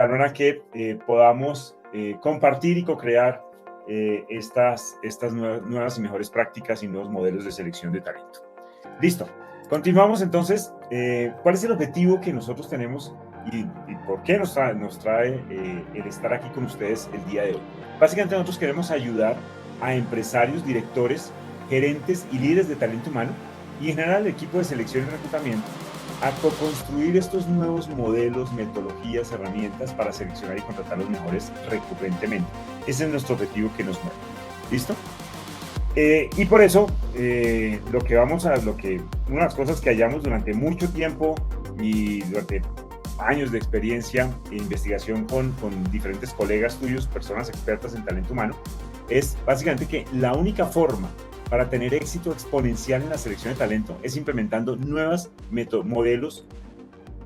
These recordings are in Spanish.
para que podamos compartir y co-crear estas nuevas y mejores prácticas y nuevos modelos de selección de talento. Listo. Continuamos entonces. ¿Cuál es el objetivo que nosotros tenemos y por qué nos trae el estar aquí con ustedes el día de hoy? Básicamente nosotros queremos ayudar a empresarios, directores, gerentes y líderes de talento humano y en general el equipo de selección y reclutamiento a co-construir estos nuevos modelos, metodologías, herramientas para seleccionar y contratar los mejores recurrentemente. Ese es nuestro objetivo que nos mueve. ¿Listo? Y por eso, una de las cosas que hallamos durante mucho tiempo y durante años de experiencia e investigación con diferentes colegas tuyos, personas expertas en talento humano, es básicamente que la única forma para tener éxito exponencial en la selección de talento es implementando nuevos modelos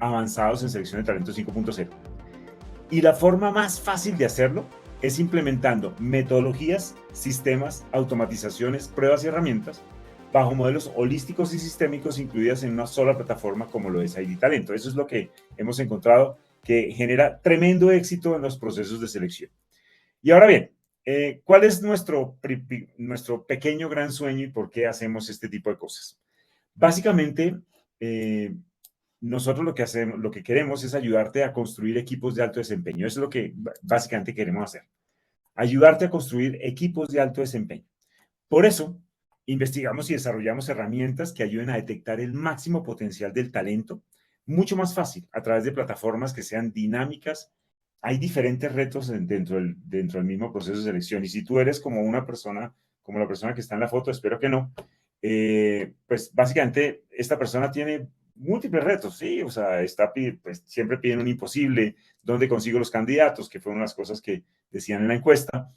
avanzados en selección de talento 5.0. Y la forma más fácil de hacerlo es implementando metodologías, sistemas, automatizaciones, pruebas y herramientas bajo modelos holísticos y sistémicos incluidas en una sola plataforma como lo es ID Talento. Eso es lo que hemos encontrado que genera tremendo éxito en los procesos de selección. Y ahora bien, ¿cuál es nuestro pequeño gran sueño y por qué hacemos este tipo de cosas? Básicamente, nosotros lo que queremos es ayudarte a construir equipos de alto desempeño. Eso es lo que básicamente queremos hacer. Ayudarte a construir equipos de alto desempeño. Por eso, investigamos y desarrollamos herramientas que ayuden a detectar el máximo potencial del talento, mucho más fácil, a través de plataformas que sean dinámicas. Hay diferentes retos dentro del mismo proceso de selección. Y si tú eres como una persona, como la persona que está en la foto, espero que no, pues básicamente esta persona tiene múltiples retos, sí, o sea, pues, siempre piden un imposible, ¿dónde consigo los candidatos? Que fueron las cosas que decían en la encuesta.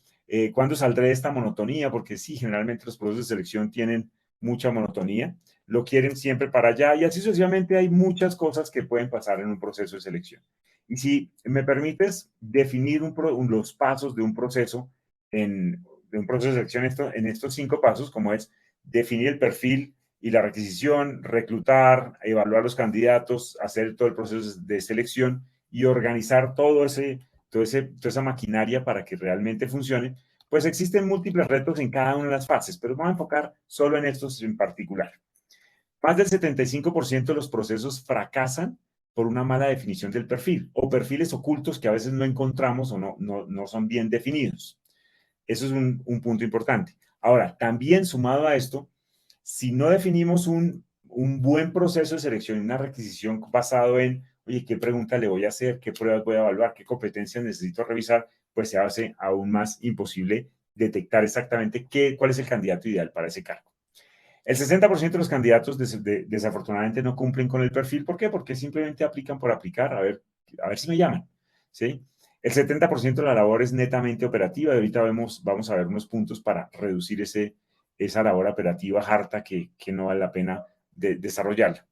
¿Cuándo saldré de esta monotonía? Porque sí, generalmente los procesos de selección tienen mucha monotonía, lo quieren siempre para allá y así sucesivamente hay muchas cosas que pueden pasar en un proceso de selección. Y si me permites definir los pasos de un proceso de selección en estos 5 pasos, como es definir el perfil y la requisición, reclutar, evaluar los candidatos, hacer todo el proceso de selección y organizar toda esa maquinaria para que realmente funcione, pues existen múltiples retos en cada una de las fases, pero vamos a enfocar solo en estos en particular. Más del 75% de los procesos fracasan por una mala definición del perfil o perfiles ocultos que a veces no encontramos o no son bien definidos. Eso es un punto importante. Ahora, también sumado a esto, si no definimos un buen proceso de selección y una requisición basado en, oye, ¿qué pregunta le voy a hacer? ¿Qué pruebas voy a evaluar? ¿Qué competencias necesito revisar? Pues se hace aún más imposible detectar exactamente cuál es el candidato ideal para ese cargo. El 60% de los candidatos desafortunadamente no cumplen con el perfil. ¿Por qué? Porque simplemente aplican por aplicar, a ver si me llaman, ¿sí? El 70% de la labor es netamente operativa y ahorita vamos a ver unos puntos para reducir esa labor operativa harta que no vale la pena desarrollarla.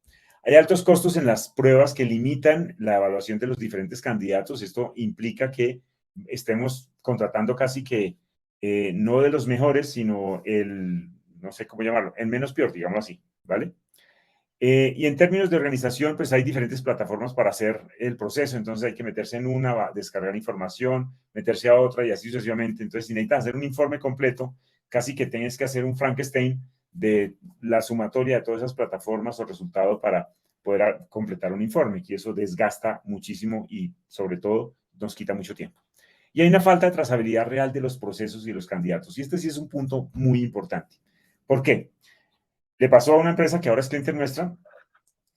Hay altos costos en las pruebas que limitan la evaluación de los diferentes candidatos. Esto implica que estemos contratando casi que no de los mejores, sino no sé cómo llamarlo, el menos peor, digamos así, ¿vale? Y en términos de organización, pues hay diferentes plataformas para hacer el proceso, entonces hay que meterse en una, descargar información, meterse a otra y así sucesivamente. Entonces, si necesitas hacer un informe completo, casi que tienes que hacer un Frankenstein de la sumatoria de todas esas plataformas o resultados para poder completar un informe, y eso desgasta muchísimo y sobre todo nos quita mucho tiempo. Y hay una falta de trazabilidad real de los procesos y los candidatos, y este sí es un punto muy importante. ¿Por qué? Le pasó a una empresa que ahora es cliente nuestra.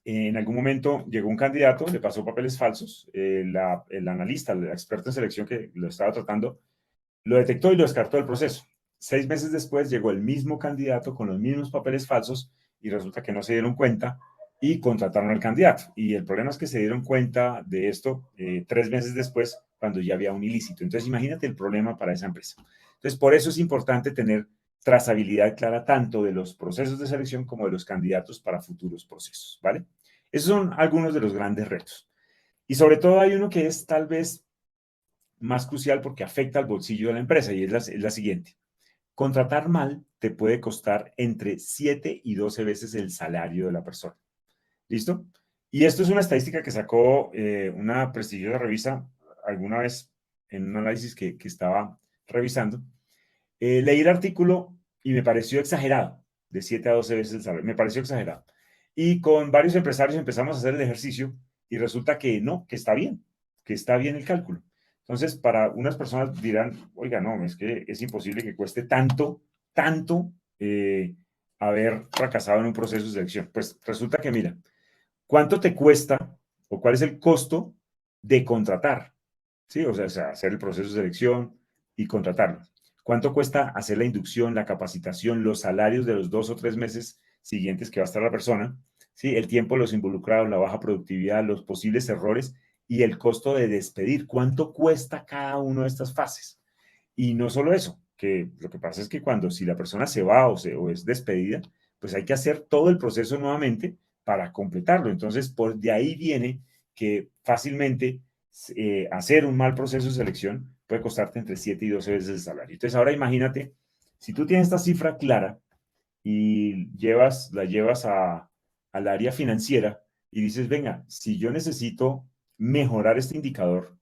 En algún momento llegó un candidato, le pasó papeles falsos. El analista, el experto en selección que lo estaba tratando, lo detectó y lo descartó del proceso. 6 meses después llegó el mismo candidato con los mismos papeles falsos y resulta que no se dieron cuenta y contrataron al candidato. Y el problema es que se dieron cuenta de esto 3 meses después, cuando ya había un ilícito. Entonces, imagínate el problema para esa empresa. Entonces, por eso es importante tener trazabilidad clara tanto de los procesos de selección como de los candidatos para futuros procesos, ¿vale? Esos son algunos de los grandes retos. Y sobre todo hay uno que es tal vez más crucial porque afecta al bolsillo de la empresa y es la siguiente. Contratar mal te puede costar entre 7 y 12 veces el salario de la persona. ¿Listo? Y esto es una estadística que sacó una prestigiosa alguna vez en un análisis que estaba revisando, leí el artículo y me pareció exagerado, de 7 a 12 veces el salario, me pareció exagerado. Y con varios empresarios empezamos a hacer el ejercicio y resulta que no, que está bien el cálculo. Entonces, para unas personas dirán, oiga, no, es que es imposible que cueste tanto haber fracasado en un proceso de selección. Pues resulta que, mira, ¿cuánto te cuesta o cuál es el costo de contratar? ¿Sí? O sea, hacer el proceso de selección y contratarlo. ¿Cuánto cuesta hacer la inducción, la capacitación, los salarios de los 2 o 3 meses siguientes que va a estar la persona? ¿Sí? El tiempo de los involucrados, la baja productividad, los posibles errores y el costo de despedir. ¿Cuánto cuesta cada una de estas fases? Y no solo eso, que lo que pasa es que cuando si la persona se va o es despedida, pues hay que hacer todo el proceso nuevamente para completarlo. Entonces, por de ahí viene que fácilmente hacer un mal proceso de selección puede costarte entre 7 y 12 veces el salario. Entonces, ahora imagínate, si tú tienes esta cifra clara y la llevas al área financiera y dices, venga, si yo necesito mejorar este indicador,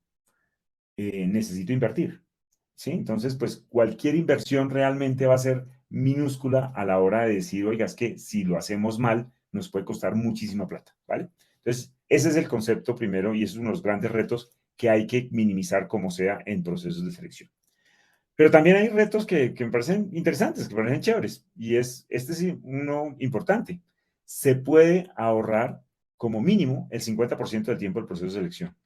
necesito invertir. ¿Sí? Entonces, pues cualquier inversión realmente va a ser minúscula a la hora de decir, oiga, es que si lo hacemos mal, nos puede costar muchísima plata, ¿vale? Entonces, ese es el concepto primero y es uno de los grandes retos que hay que minimizar como sea en procesos de selección. Pero también hay retos que me parecen interesantes, que me parecen chéveres, y este es uno importante. Se puede ahorrar como mínimo el 50% del tiempo del proceso de selección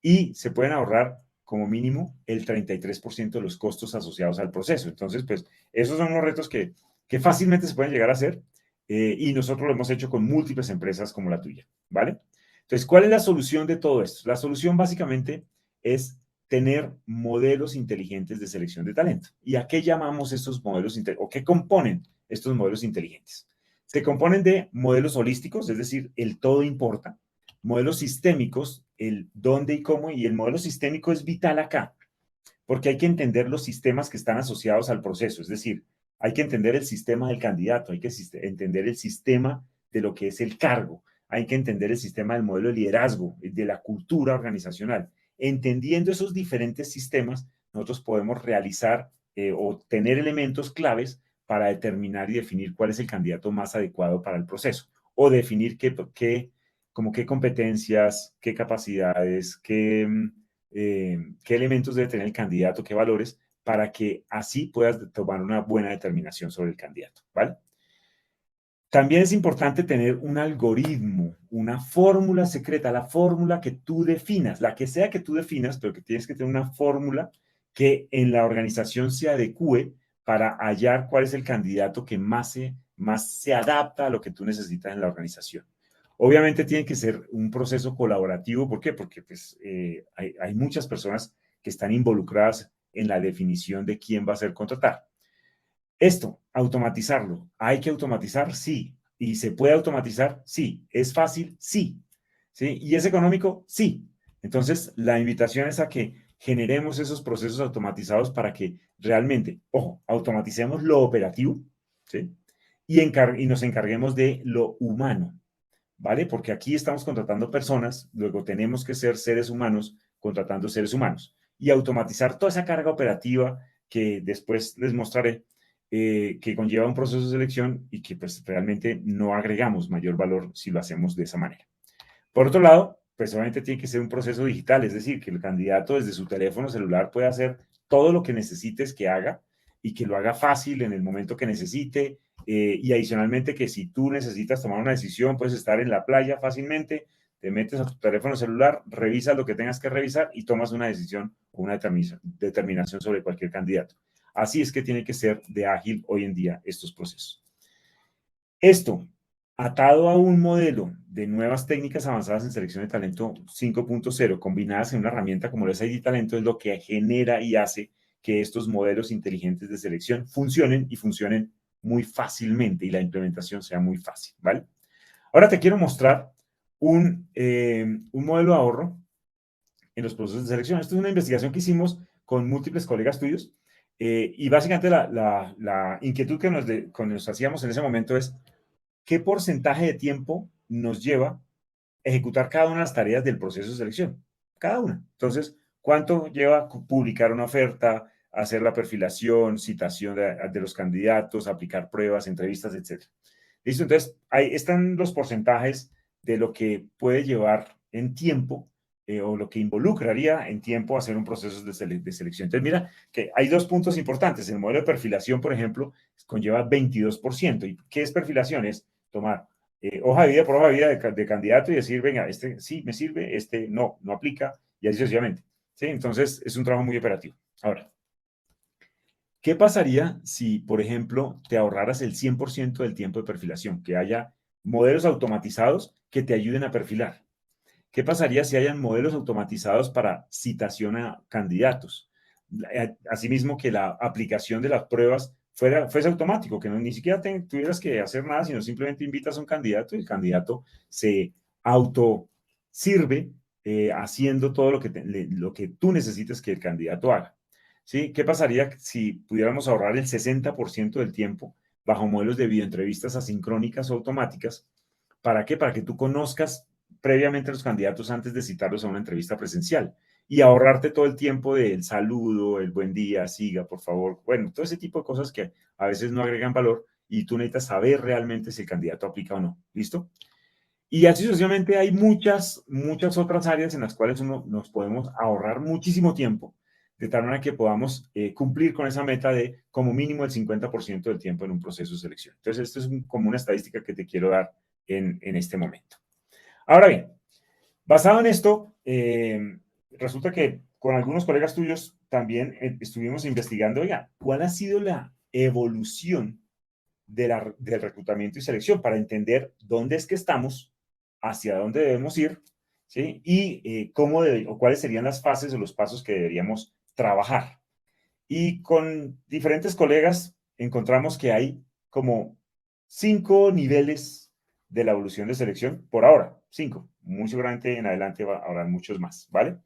y se pueden ahorrar como mínimo el 33% de los costos asociados al proceso. Entonces, pues, esos son los retos que fácilmente se pueden llegar a hacer y nosotros lo hemos hecho con múltiples empresas como la tuya, ¿vale? Entonces, ¿cuál es la solución de todo esto? La solución básicamente es tener modelos inteligentes de selección de talento. ¿Y a qué llamamos estos modelos o qué componen estos modelos inteligentes? Se componen de modelos holísticos, es decir, el todo importa, modelos sistémicos, el dónde y cómo, y el modelo sistémico es vital acá, porque hay que entender los sistemas que están asociados al proceso, es decir, hay que entender el sistema del candidato, hay que entender el sistema de lo que es el cargo, hay que entender el sistema del modelo de liderazgo, de la cultura organizacional. Entendiendo esos diferentes sistemas, nosotros podemos realizar o tener elementos claves para determinar y definir cuál es el candidato más adecuado para el proceso, o definir como qué competencias, qué capacidades, qué elementos debe tener el candidato, qué valores, para que así puedas tomar una buena determinación sobre el candidato, ¿vale? También es importante tener un algoritmo, una fórmula secreta, la fórmula que tú definas, la que sea que tú definas, pero que tienes que tener una fórmula que en la organización se adecue para hallar cuál es el candidato que más se adapta a lo que tú necesitas en la organización. Obviamente tiene que ser un proceso colaborativo. ¿Por qué? Porque pues, hay muchas personas que están involucradas en la definición de quién va a ser contratado. Esto, automatizarlo. ¿Hay que automatizar? Sí. ¿Y se puede automatizar? Sí. ¿Es fácil? Sí. ¿Sí? ¿Y es económico? Sí. Entonces, la invitación es a que generemos esos procesos automatizados para que realmente, ojo, automaticemos lo operativo, ¿sí? Y nos encarguemos de lo humano, ¿vale? Porque aquí estamos contratando personas, luego tenemos que ser seres humanos contratando seres humanos y automatizar toda esa carga operativa que después les mostraré, que conlleva un proceso de selección y que pues realmente no agregamos mayor valor si lo hacemos de esa manera. Por otro lado, pues obviamente tiene que ser un proceso digital, es decir, que el candidato desde su teléfono celular pueda hacer todo lo que necesites que haga y que lo haga fácil en el momento que necesite. Y adicionalmente que si tú necesitas tomar una decisión, puedes estar en la playa fácilmente, te metes a tu teléfono celular, revisas lo que tengas que revisar y tomas una decisión o una determinación sobre cualquier candidato. Así es que tiene que ser de ágil hoy en día estos procesos. Esto, atado a un modelo de nuevas técnicas avanzadas en selección de talento 5.0, combinadas en una herramienta como el SID Talento, es lo que genera y hace que estos modelos inteligentes de selección funcionen y funcionen muy fácilmente y la implementación sea muy fácil, ¿vale? Ahora te quiero mostrar un modelo de ahorro en los procesos de selección. Esto es una investigación que hicimos con múltiples colegas tuyos y básicamente la inquietud que nos hacíamos en ese momento es ¿qué porcentaje de tiempo nos lleva ejecutar cada una de las tareas del proceso de selección? Cada una. Entonces, ¿Cuánto lleva publicar una oferta, hacer la perfilación, citación de los candidatos, aplicar pruebas, entrevistas, etcétera? ¿Listo? Entonces, ahí están los porcentajes de lo que puede llevar en tiempo o lo que involucraría en tiempo hacer un proceso de selección. Entonces, mira que hay dos puntos importantes. El modelo de perfilación, por ejemplo, conlleva 22%. ¿Y qué es perfilación? Es tomar hoja de vida por hoja de vida de candidato y decir, venga, este sí me sirve, este no, no aplica, y así sucesivamente. ¿Sí? Entonces, es un trabajo muy operativo. Ahora, ¿qué pasaría si, por ejemplo, te ahorraras el 100% del tiempo de perfilación? Que haya modelos automatizados que te ayuden a perfilar. ¿Qué pasaría si hayan modelos automatizados para citación a candidatos? Asimismo, que la aplicación de las pruebas fuese automático, que no, ni siquiera tuvieras que hacer nada, sino simplemente invitas a un candidato y el candidato se auto sirve haciendo todo lo que tú necesites que el candidato haga. ¿Sí? ¿Qué pasaría si pudiéramos ahorrar el 60% del tiempo bajo modelos de videoentrevistas asincrónicas o automáticas? ¿Para qué? Para que tú conozcas previamente a los candidatos antes de citarlos a una entrevista presencial y ahorrarte todo el tiempo del saludo, el buen día, siga, por favor. Bueno, todo ese tipo de cosas que a veces no agregan valor y tú necesitas saber realmente si el candidato aplica o no. ¿Listo? Y así sucesivamente hay muchas otras áreas en las cuales nos podemos ahorrar muchísimo tiempo, de tal manera que podamos cumplir con esa meta de como mínimo el 50% del tiempo en un proceso de selección. Entonces, esto es como una estadística que te quiero dar en este momento. Ahora bien, basado en esto, resulta que con algunos colegas tuyos también estuvimos investigando, oiga, ¿cuál ha sido la evolución del reclutamiento y selección para entender dónde es que estamos, hacia dónde debemos ir, ¿sí? Y o cuáles serían las fases o los pasos que deberíamos trabajar? Y con diferentes colegas encontramos que hay como 5 niveles de la evolución de selección por ahora, 5. Muy seguramente en adelante habrá muchos más, ¿vale?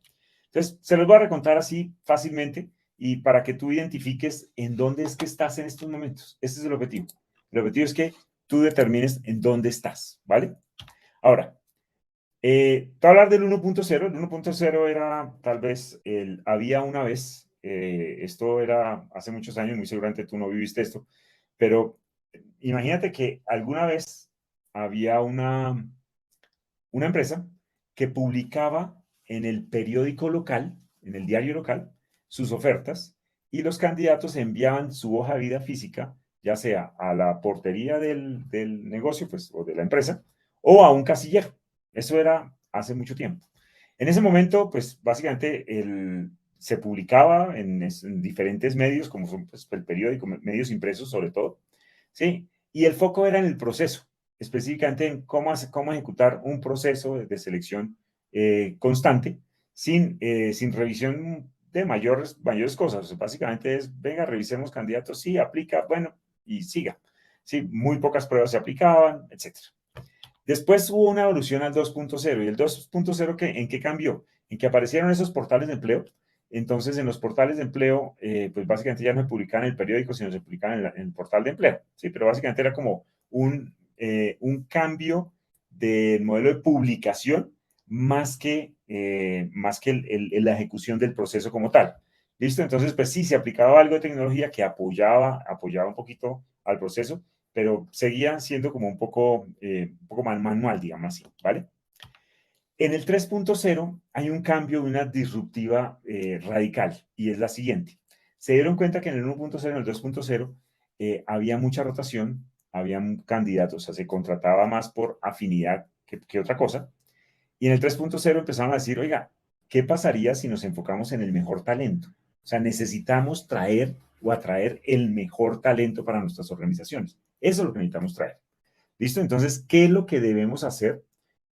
Entonces, se los voy a recontar así fácilmente y para que tú identifiques en dónde es que estás en estos momentos. Ese es el objetivo. El objetivo es que tú determines en dónde estás, ¿vale? Ahora, te voy a hablar del 1.0. El 1.0 era tal vez había una vez, esto era hace muchos años, muy seguramente tú no viviste esto, pero imagínate que alguna vez había una empresa que publicaba en el periódico local, en el diario local, sus ofertas y los candidatos enviaban su hoja de vida física, ya sea a la portería del negocio pues, o de la empresa o a un casillero. Eso era hace mucho tiempo. En ese momento, pues básicamente se publicaba en diferentes medios, como son pues, el periódico, medios impresos sobre todo, ¿sí? Y el foco era en el proceso, específicamente en cómo ejecutar un proceso de selección constante sin revisión de mayores cosas. O sea, básicamente es, venga, revisemos candidatos, sí, aplica, bueno, y siga. Sí, muy pocas pruebas se aplicaban, etcétera. Después hubo una evolución al 2.0 y el 2.0 ¿en qué cambió? En que aparecieron esos portales de empleo. Entonces, en los portales de empleo, pues básicamente ya no se publicaban en el periódico, sino se publicaban en el portal de empleo. Sí, pero básicamente era como un cambio del modelo de publicación más que la ejecución del proceso como tal. ¿Listo? Entonces, pues sí, se aplicaba algo de tecnología que apoyaba un poquito al proceso, pero seguía siendo como un poco más manual, digamos así, ¿vale? En el 3.0 hay un cambio, una disruptiva radical, y es la siguiente. Se dieron cuenta que en el 1.0, en el 2.0, había mucha rotación, había candidatos, o sea, se contrataba más por afinidad que otra cosa, y en el 3.0 empezaron a decir, oiga, ¿qué pasaría si nos enfocamos en el mejor talento? O sea, necesitamos traer o atraer el mejor talento para nuestras organizaciones. Eso es lo que necesitamos traer. ¿Listo? Entonces, ¿qué es lo que debemos hacer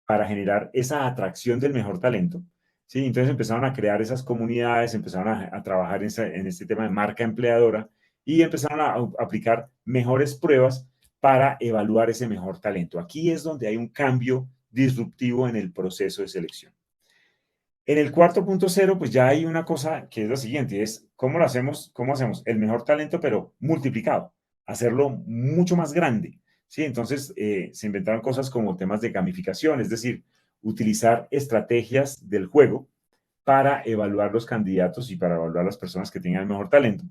para generar esa atracción del mejor talento? ¿Sí? Entonces empezaron a crear esas comunidades, empezaron a trabajar en este tema de marca empleadora y empezaron a aplicar mejores pruebas para evaluar ese mejor talento. Aquí es donde hay un cambio disruptivo en el proceso de selección. En el 4.0, pues ya hay una cosa que es la siguiente, es cómo lo hacemos, cómo hacemos el mejor talento, pero multiplicado, hacerlo mucho más grande, ¿sí? Entonces, se inventaron cosas como temas de gamificación, es decir, utilizar estrategias del juego para evaluar los candidatos y para evaluar las personas que tengan el mejor talento.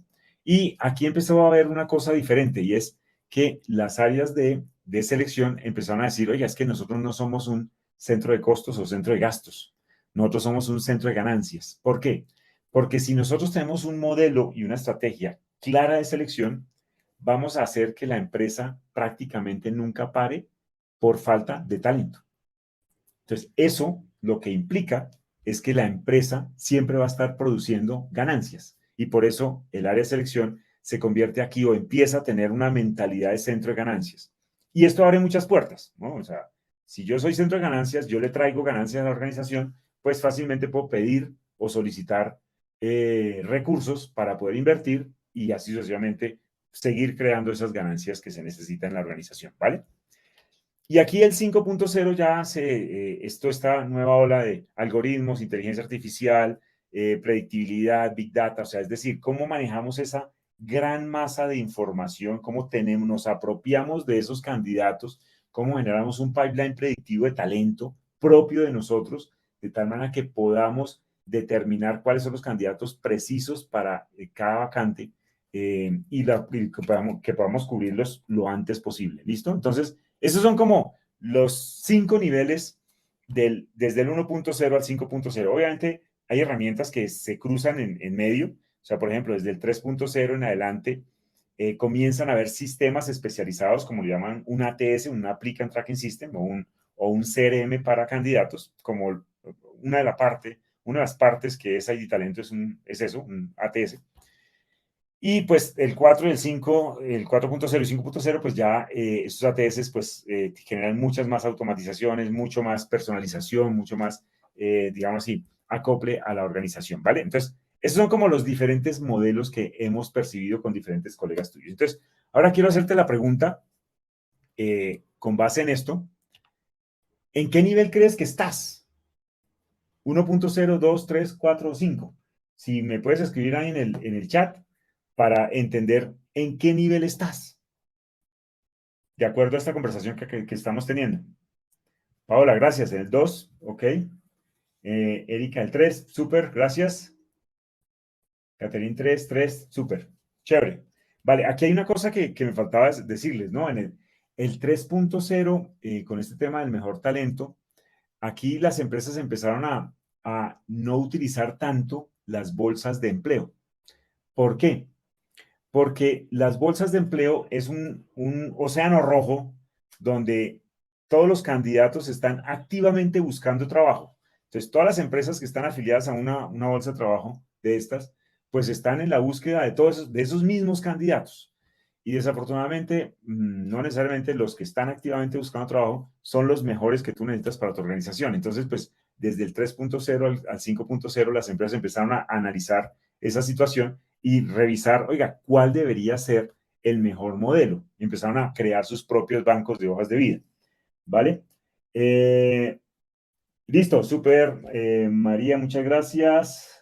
Y aquí empezó a haber una cosa diferente y es que las áreas de selección empezaron a decir, oye, es que nosotros no somos un centro de costos o centro de gastos. Nosotros somos un centro de ganancias. ¿Por qué? Porque si nosotros tenemos un modelo y una estrategia clara de selección, vamos a hacer que la empresa prácticamente nunca pare por falta de talento. Entonces, eso lo que implica es que la empresa siempre va a estar produciendo ganancias y por eso el área de selección se convierte aquí o empieza a tener una mentalidad de centro de ganancias. Y esto abre muchas puertas, ¿no? O sea, si yo soy centro de ganancias, yo le traigo ganancias a la organización, pues fácilmente puedo pedir o solicitar recursos para poder invertir y así sucesivamente seguir creando esas ganancias que se necesitan en la organización, ¿vale? Y aquí el 5.0 ya esto esta nueva ola de algoritmos, inteligencia artificial, predictibilidad, big data, o sea, es decir, cómo manejamos esa gran masa de información, cómo nos apropiamos de esos candidatos, cómo generamos un pipeline predictivo de talento propio de nosotros, de tal manera que podamos determinar cuáles son los candidatos precisos para cada vacante y que podamos cubrirlos lo antes posible. ¿Listo? Entonces, esos son como los 5 niveles desde el 1.0 al 5.0. Obviamente hay herramientas que se cruzan en medio. O sea, por ejemplo, desde el 3.0 en adelante comienzan a haber sistemas especializados, como le llaman un ATS, un Applicant Tracking System o un CRM para candidatos, como una de las partes que es ID Talento es eso, un ATS. Y pues el 4 y el 5, el 4.0 y 5.0, pues ya estos ATS pues generan muchas más automatizaciones, mucho más personalización, mucho más, digamos así, acople a la organización, ¿vale? Entonces, esos son como los diferentes modelos que hemos percibido con diferentes colegas tuyos. Entonces, ahora quiero hacerte la pregunta, con base en esto, ¿en qué nivel crees que estás? 1.0, 2, 3, 4 o 5. Si me puedes escribir ahí en el chat para entender en qué nivel estás, de acuerdo a esta conversación que estamos teniendo. Paola, gracias. En el 2, ok. Erika, el 3, súper, gracias. Catherine, 3, 3, súper, chévere. Vale, aquí hay una cosa que me faltaba decirles, ¿no? En el 3.0, con este tema del mejor talento, aquí las empresas empezaron a no utilizar tanto las bolsas de empleo. ¿Por qué? Porque las bolsas de empleo es un océano rojo donde todos los candidatos están activamente buscando trabajo. Entonces, todas las empresas que están afiliadas a una bolsa de trabajo de estas, pues están en la búsqueda de todos de esos mismos candidatos. Y desafortunadamente, no necesariamente los que están activamente buscando trabajo son los mejores que tú necesitas para tu organización. Entonces, pues, desde el 3.0 al 5.0, las empresas empezaron a analizar esa situación y revisar, oiga, cuál debería ser el mejor modelo. Y empezaron a crear sus propios bancos de hojas de vida. ¿Vale? Listo, súper. María, muchas gracias.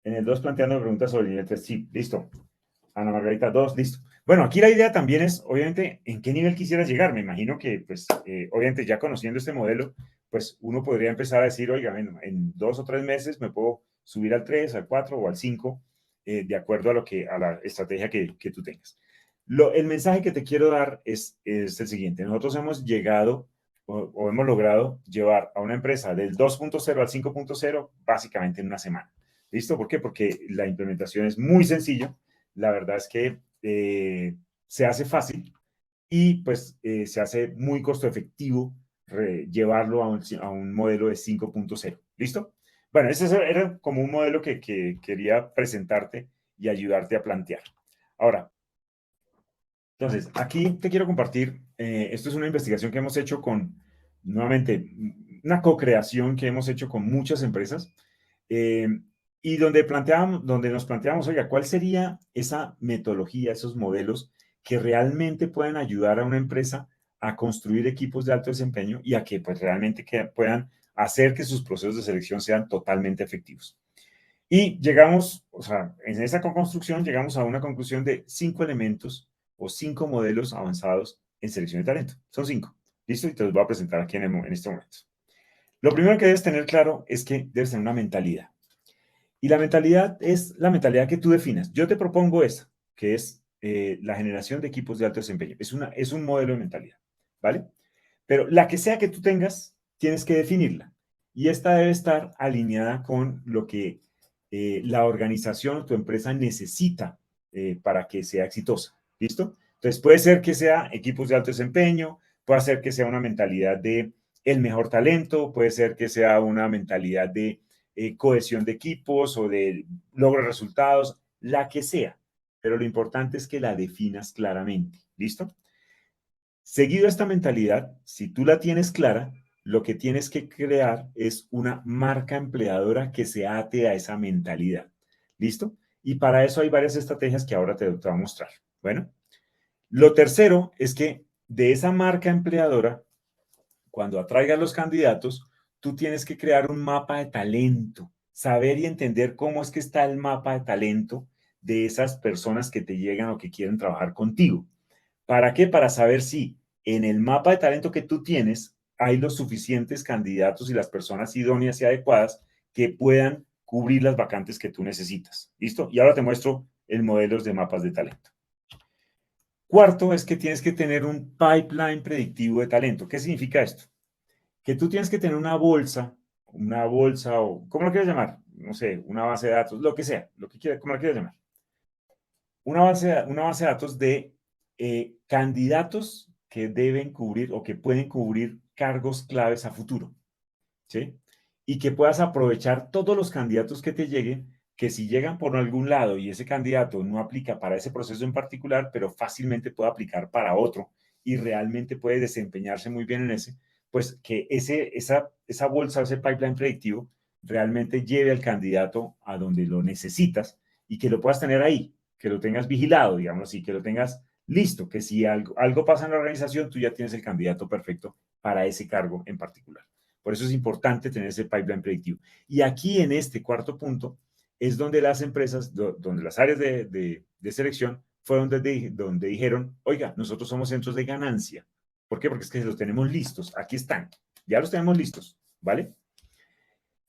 En el 2 planteando preguntas sobre el nivel 3. Sí, listo. Ana Margarita, 2, listo. Bueno, aquí la idea también es, obviamente, ¿en qué nivel quisieras llegar? Me imagino que, pues, obviamente, ya conociendo este modelo, pues, uno podría empezar a decir, oiga, en 2 o 3 meses me puedo subir al 3, al 4 o al 5, de acuerdo a la estrategia que tú tengas. El mensaje que te quiero dar es el siguiente. Nosotros hemos llegado o hemos logrado llevar a una empresa del 2.0 al 5.0 básicamente en una semana. ¿Listo? ¿Por qué? Porque la implementación es muy sencilla. La verdad es que se hace fácil y pues se hace muy costo efectivo llevarlo a un modelo de 5.0. ¿Listo? Bueno, ese era como un modelo que quería presentarte y ayudarte a plantear. Ahora, entonces, aquí te quiero compartir, esto es una investigación que hemos hecho nuevamente, una co-creación que hemos hecho con muchas empresas, eh, y donde nos planteamos, oiga, ¿cuál sería esa metodología, esos modelos que realmente puedan ayudar a una empresa a construir equipos de alto desempeño y a que pues realmente puedan hacer que sus procesos de selección sean totalmente efectivos? Y llegamos, o sea, en esa construcción llegamos a una conclusión de 5 elementos o 5 modelos avanzados en selección de talento. Son 5. ¿Listo? Y te los voy a presentar aquí en este momento. Lo primero que debes tener claro es que debes tener una mentalidad. Y la mentalidad es la mentalidad que tú definas. Yo te propongo esa, que es la generación de equipos de alto desempeño. Es un modelo de mentalidad, ¿vale? Pero la que sea que tú tengas, tienes que definirla. Y esta debe estar alineada con lo que la organización o tu empresa necesita para que sea exitosa. ¿Listo? Entonces puede ser que sea equipos de alto desempeño, puede ser que sea una mentalidad de el mejor talento, puede ser que sea una mentalidad de cohesión de equipos o de logro de resultados, la que sea. Pero lo importante es que la definas claramente. ¿Listo? Seguido esta mentalidad, si tú la tienes clara, lo que tienes que crear es una marca empleadora que se ate a esa mentalidad. ¿Listo? Y para eso hay varias estrategias que ahora te voy a mostrar. Bueno, lo tercero es que de esa marca empleadora, cuando atraigas los candidatos, tú tienes que crear un mapa de talento, saber y entender cómo es que está el mapa de talento de esas personas que te llegan o que quieren trabajar contigo. ¿Para qué? Para saber si en el mapa de talento que tú tienes hay los suficientes candidatos y las personas idóneas y adecuadas que puedan cubrir las vacantes que tú necesitas. ¿Listo? Y ahora te muestro el modelo de mapas de talento. Cuarto es que tienes que tener un pipeline predictivo de talento. ¿Qué significa esto? Que tú tienes que tener una bolsa o, ¿cómo lo quieres llamar? No sé, una base de datos, lo que sea, lo que quieras, ¿cómo lo quieres llamar? Una base de datos de candidatos que deben cubrir o que pueden cubrir cargos claves a futuro, ¿sí? Y que puedas aprovechar todos los candidatos que te lleguen, que si llegan por algún lado y ese candidato no aplica para ese proceso en particular, pero fácilmente puede aplicar para otro y realmente puede desempeñarse muy bien en ese, pues que esa bolsa, ese pipeline predictivo realmente lleve al candidato a donde lo necesitas y que lo puedas tener ahí, que lo tengas vigilado, digamos así, que lo tengas listo, que si algo pasa en la organización, tú ya tienes el candidato perfecto para ese cargo en particular. Por eso es importante tener ese pipeline predictivo. Y aquí en este cuarto punto es donde las empresas, donde las áreas de selección fueron donde dijeron, oiga, nosotros somos centros de ganancia. ¿Por qué? Porque es que los tenemos listos. Aquí están. Ya los tenemos listos. ¿Vale?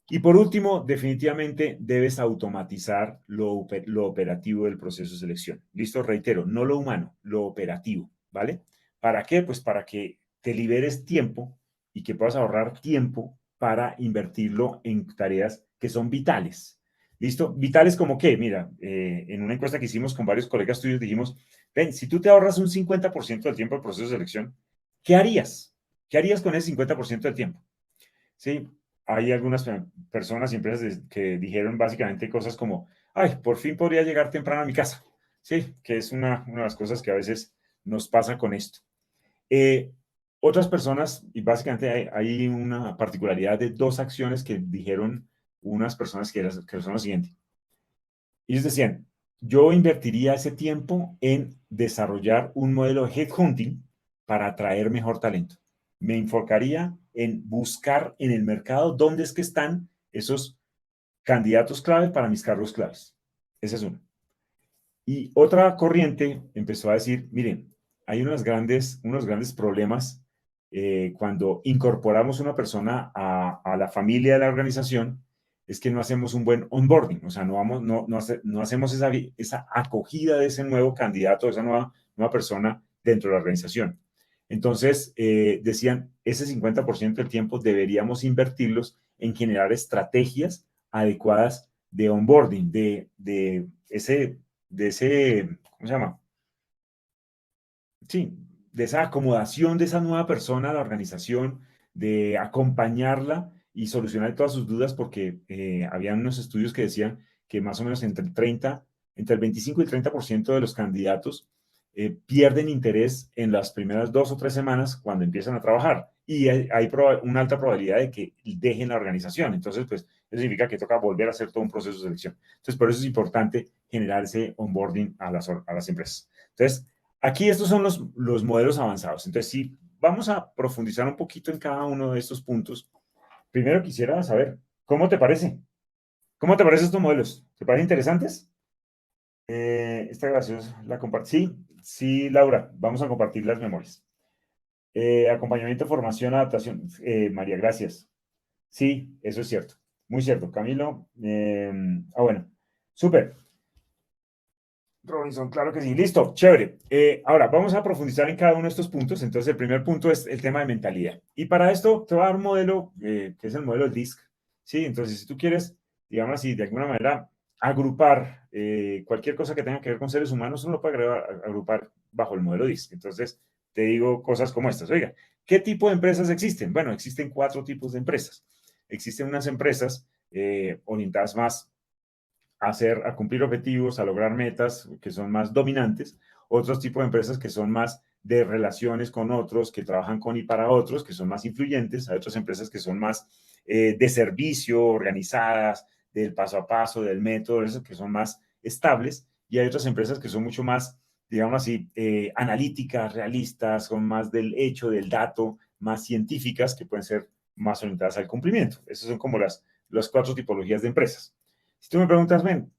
Y por último, definitivamente debes automatizar lo operativo del proceso de selección. Listo, reitero, no lo humano, lo operativo, ¿vale? ¿Para qué? Pues para que te liberes tiempo y que puedas ahorrar tiempo para invertirlo en tareas que son vitales. ¿Listo? Vitales como qué? Mira, en una encuesta que hicimos con varios colegas tuyos dijimos, ven, si tú te ahorras un 50% del tiempo del proceso de selección, ¿qué harías? ¿Qué harías con ese 50% del tiempo? Sí, hay algunas personas y empresas que dijeron básicamente cosas como, ay, por fin podría llegar temprano a mi casa. Sí, que es una de las cosas que a veces nos pasa con esto. Eh, Otras personas, y básicamente hay una particularidad de dos acciones que dijeron unas personas que son lo siguiente. Ellos decían, yo invertiría ese tiempo en desarrollar un modelo de headhunting para atraer mejor talento. Me enfocaría en buscar en el mercado dónde es que están esos candidatos claves para mis cargos claves. Esa es una. Y otra corriente empezó a decir, miren, hay unos grandes problemas cuando incorporamos una persona a la familia de la organización, es que no hacemos un buen onboarding, o sea, no hacemos esa acogida de ese nuevo candidato, de esa nueva persona dentro de la organización. Entonces, decían, ese 50% del tiempo deberíamos invertirlos en generar estrategias adecuadas de onboarding, ¿cómo se llama? Sí, de esa acomodación de esa nueva persona a la organización, de acompañarla y solucionar todas sus dudas, porque habían unos estudios que decían que más o menos entre el 25 y el 30% de los candidatos pierden interés en las primeras 2 o 3 semanas cuando empiezan a trabajar y hay una alta probabilidad de que dejen la organización. Entonces, pues, eso significa que toca volver a hacer todo un proceso de selección. Entonces, por eso es importante generar ese onboarding a las empresas. Entonces, aquí estos son los modelos avanzados. Entonces, si vamos a profundizar un poquito en cada uno de estos puntos, primero quisiera saber, ¿cómo te parece? ¿Cómo te parecen estos modelos? ¿Te parecen interesantes? Esta grabación la compartí. Sí, sí, Laura, vamos a compartir las memorias. Acompañamiento, formación, adaptación. María, gracias. Sí, eso es cierto. Muy cierto, Camilo. Bueno, súper. Robinson, claro que sí. Listo, chévere. Ahora, vamos a profundizar en cada uno de estos puntos. Entonces, el primer punto es el tema de mentalidad. Y para esto te voy a dar un modelo que es el modelo del DISC. ¿Sí? Entonces, si tú quieres, digamos así, de alguna manera, agrupar cualquier cosa que tenga que ver con seres humanos, uno lo puede agrupar bajo el modelo DISC. Entonces, te digo cosas como estas. Oiga, ¿qué tipo de empresas existen? Bueno, existen 4 tipos de empresas. Existen unas empresas orientadas más a cumplir objetivos, a lograr metas que son más dominantes, otros tipos de empresas que son más de relaciones con otros, que trabajan con y para otros, que son más influyentes, hay otras empresas que son más de servicio, organizadas, del paso a paso, del método, esas que son más estables, y hay otras empresas que son mucho más, digamos así, analíticas, realistas, son más del hecho, del dato, más científicas, que pueden ser más orientadas al cumplimiento. Esas son como las 4 tipologías de empresas. Si tú me preguntas, ven,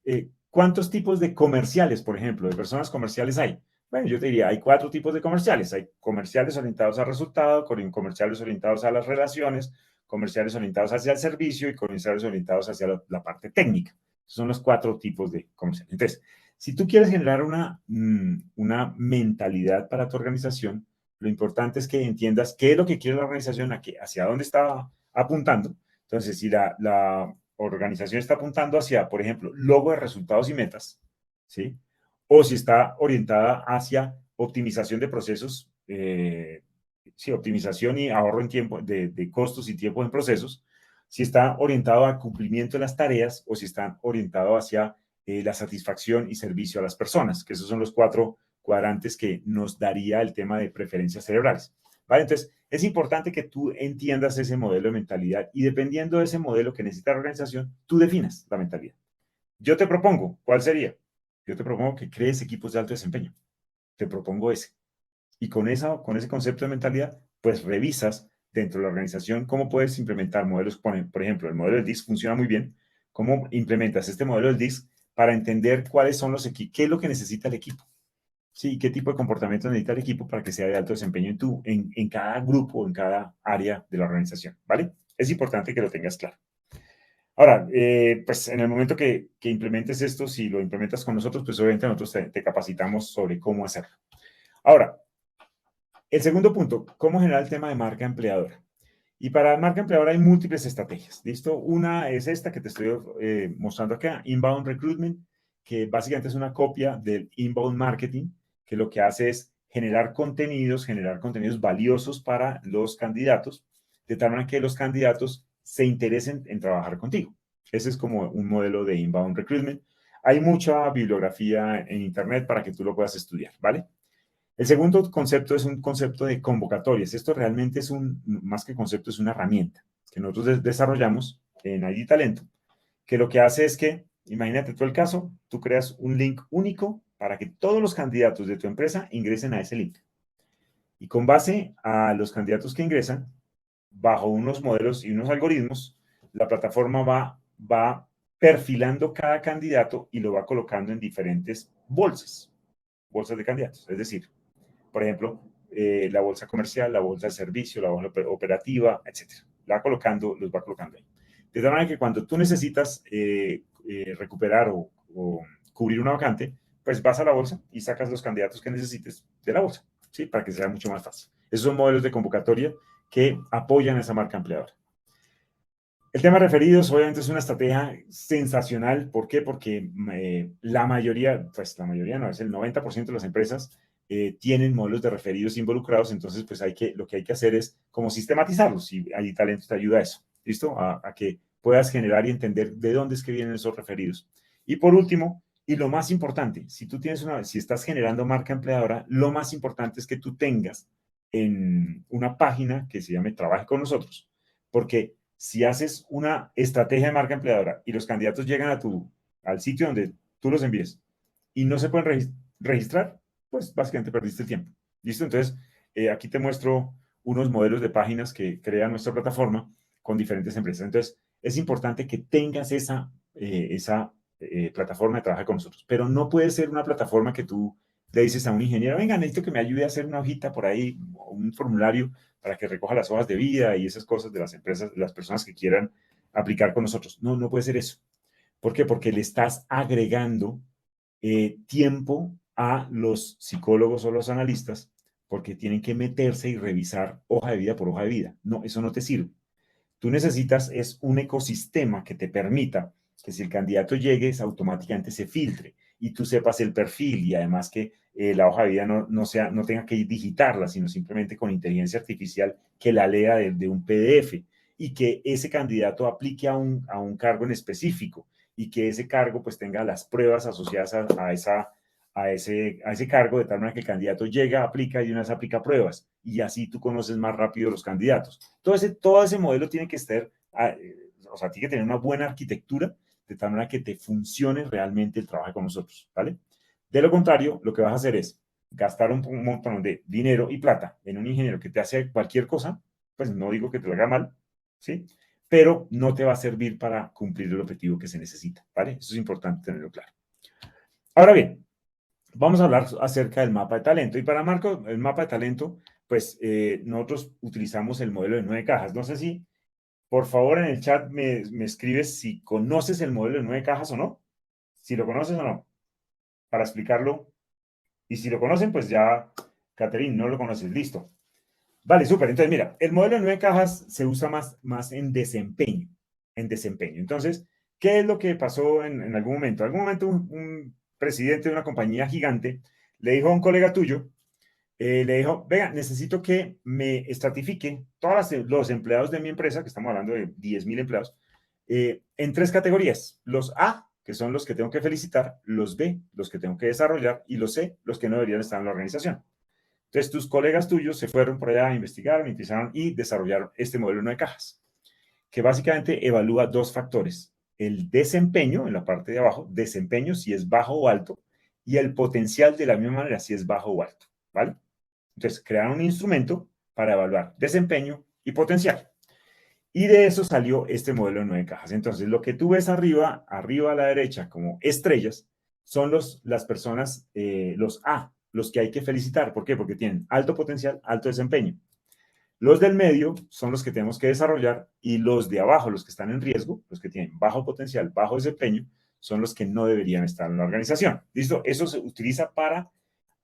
¿cuántos tipos de comerciales, por ejemplo, de personas comerciales hay? Bueno, yo te diría, hay 4 tipos de comerciales. Hay comerciales orientados al resultado, comerciales orientados a las relaciones, comerciales orientados hacia el servicio y comerciales orientados hacia la parte técnica. Esos son los 4 tipos de comerciales. Entonces, si tú quieres generar una mentalidad para tu organización, lo importante es que entiendas qué es lo que quiere la organización, hacia dónde está apuntando. Entonces, si la organización está apuntando hacia, por ejemplo, logro de resultados y metas, ¿sí? O si está orientada hacia optimización de procesos, sí, optimización y ahorro en tiempo, de costos y tiempo en procesos, si está orientado al cumplimiento de las tareas o si está orientado hacia la satisfacción y servicio a las personas, que esos son los 4 cuadrantes que nos daría el tema de preferencias cerebrales. ¿Vale? Entonces, es importante que tú entiendas ese modelo de mentalidad y dependiendo de ese modelo que necesita la organización, tú definas la mentalidad. Yo te propongo, ¿cuál sería? Yo te propongo que crees equipos de alto desempeño. Te propongo ese. Y con ese concepto de mentalidad, pues revisas dentro de la organización cómo puedes implementar modelos. Por ejemplo, el modelo del DISC funciona muy bien. ¿Cómo implementas este modelo del DISC para entender cuáles son qué es lo que necesita el equipo? Sí, qué tipo de comportamiento necesita el equipo para que sea de alto desempeño en cada grupo, en cada área de la organización, ¿vale? Es importante que lo tengas claro. Ahora, pues en el momento que implementes esto, si lo implementas con nosotros, pues obviamente nosotros te capacitamos sobre cómo hacerlo. Ahora, el segundo punto, cómo generar el tema de marca empleadora. Y para marca empleadora hay múltiples estrategias, ¿listo? Una es esta que te estoy mostrando acá, Inbound Recruitment, que básicamente es una copia del Inbound Marketing, que lo que hace es generar contenidos valiosos para los candidatos, de tal manera que los candidatos se interesen en trabajar contigo. Ese es como un modelo de Inbound Recruitment. Hay mucha bibliografía en Internet para que tú lo puedas estudiar, ¿vale? El segundo concepto es un concepto de convocatorias. Esto realmente es más que concepto, es una herramienta que nosotros desarrollamos en ID Talento, que lo que hace es que, imagínate tú el caso, tú creas un link único para que todos los candidatos de tu empresa ingresen a ese link. Y con base a los candidatos que ingresan, bajo unos modelos y unos algoritmos, la plataforma va perfilando cada candidato y lo va colocando en diferentes bolsas de candidatos. Es decir, por ejemplo, la bolsa comercial, la bolsa de servicio, la bolsa operativa, etcétera. Los va colocando ahí. De tal manera que cuando tú necesitas recuperar o cubrir una vacante, pues vas a la bolsa y sacas los candidatos que necesites de la bolsa, ¿sí? Para que sea mucho más fácil. Esos son modelos de convocatoria que apoyan a esa marca empleadora. El tema de referidos, obviamente, es una estrategia sensacional. ¿Por qué? Porque la mayoría no, es el 90% de las empresas tienen modelos de referidos involucrados. Entonces, pues lo que hay que hacer es como sistematizarlos y ahí Talento te ayuda a eso. ¿Listo? A que puedas generar y entender de dónde es que vienen esos referidos. Y por último, y lo más importante, si estás generando marca empleadora, lo más importante es que tú tengas en una página que se llame Trabaje con nosotros, porque si haces una estrategia de marca empleadora y los candidatos llegan al sitio donde tú los envíes y no se pueden registrar, pues básicamente perdiste el tiempo. ¿Listo? Entonces, aquí te muestro unos modelos de páginas que crea nuestra plataforma con diferentes empresas. Entonces, es importante que tengas esa plataforma de trabajo con nosotros, pero no puede ser una plataforma que tú le dices a un ingeniero, venga, necesito que me ayude a hacer una hojita por ahí, un formulario para que recoja las hojas de vida y esas cosas de las empresas, de las personas que quieran aplicar con nosotros. No, no puede ser eso. ¿Por qué? Porque le estás agregando tiempo a los psicólogos o los analistas porque tienen que meterse y revisar hoja de vida por hoja de vida. No, eso no te sirve. Tú necesitas es un ecosistema que te permita que si el candidato llegue, automáticamente se filtre y tú sepas el perfil y además que la hoja de vida no tenga que digitarla, sino simplemente con inteligencia artificial que la lea de un PDF y que ese candidato aplique a un cargo en específico y que ese cargo pues tenga las pruebas asociadas a ese cargo, de tal manera que el candidato llega, aplica y una vez aplica pruebas y así tú conoces más rápido los candidatos. Todo ese modelo tiene que estar, o sea, tiene que tener una buena arquitectura de tal manera que te funcione realmente el trabajo con nosotros, ¿vale? De lo contrario, lo que vas a hacer es gastar un montón de dinero y plata en un ingeniero que te hace cualquier cosa, pues no digo que te lo haga mal, ¿sí? Pero no te va a servir para cumplir el objetivo que se necesita, ¿vale? Eso es importante tenerlo claro. Ahora bien, vamos a hablar acerca del mapa de talento. Y para Marco, el mapa de talento, pues nosotros utilizamos el modelo de 9 cajas. No sé si, por favor, en el chat me escribes si conoces el modelo de 9 cajas o no. Si lo conoces o no, para explicarlo. Y si lo conocen, pues ya, Catherine, no lo conoces. Listo. Vale, súper. Entonces, mira, el modelo de 9 cajas se usa más en desempeño. En desempeño. Entonces, ¿qué es lo que pasó en algún momento? En algún momento un presidente de una compañía gigante le dijo a un colega tuyo, le dijo, venga, necesito que me estratifique todos los empleados de mi empresa, que estamos hablando de 10.000 empleados, en 3 categorías. Los A, que son los que tengo que felicitar, los B, los que tengo que desarrollar, y los C, los que no deberían estar en la organización. Entonces, tus colegas tuyos se fueron por allá, investigaron, empezaron y desarrollaron este modelo de 9 cajas, que básicamente evalúa 2 factores. El desempeño, en la parte de abajo, desempeño si es bajo o alto, y el potencial de la misma manera si es bajo o alto, ¿vale? Entonces, crearon un instrumento para evaluar desempeño y potencial. Y de eso salió este modelo de 9 cajas. Entonces, lo que tú ves arriba a la derecha como estrellas, son las personas, los A, los que hay que felicitar. ¿Por qué? Porque tienen alto potencial, alto desempeño. Los del medio son los que tenemos que desarrollar y los de abajo, los que están en riesgo, los que tienen bajo potencial, bajo desempeño, son los que no deberían estar en la organización. ¿Listo? Eso se utiliza para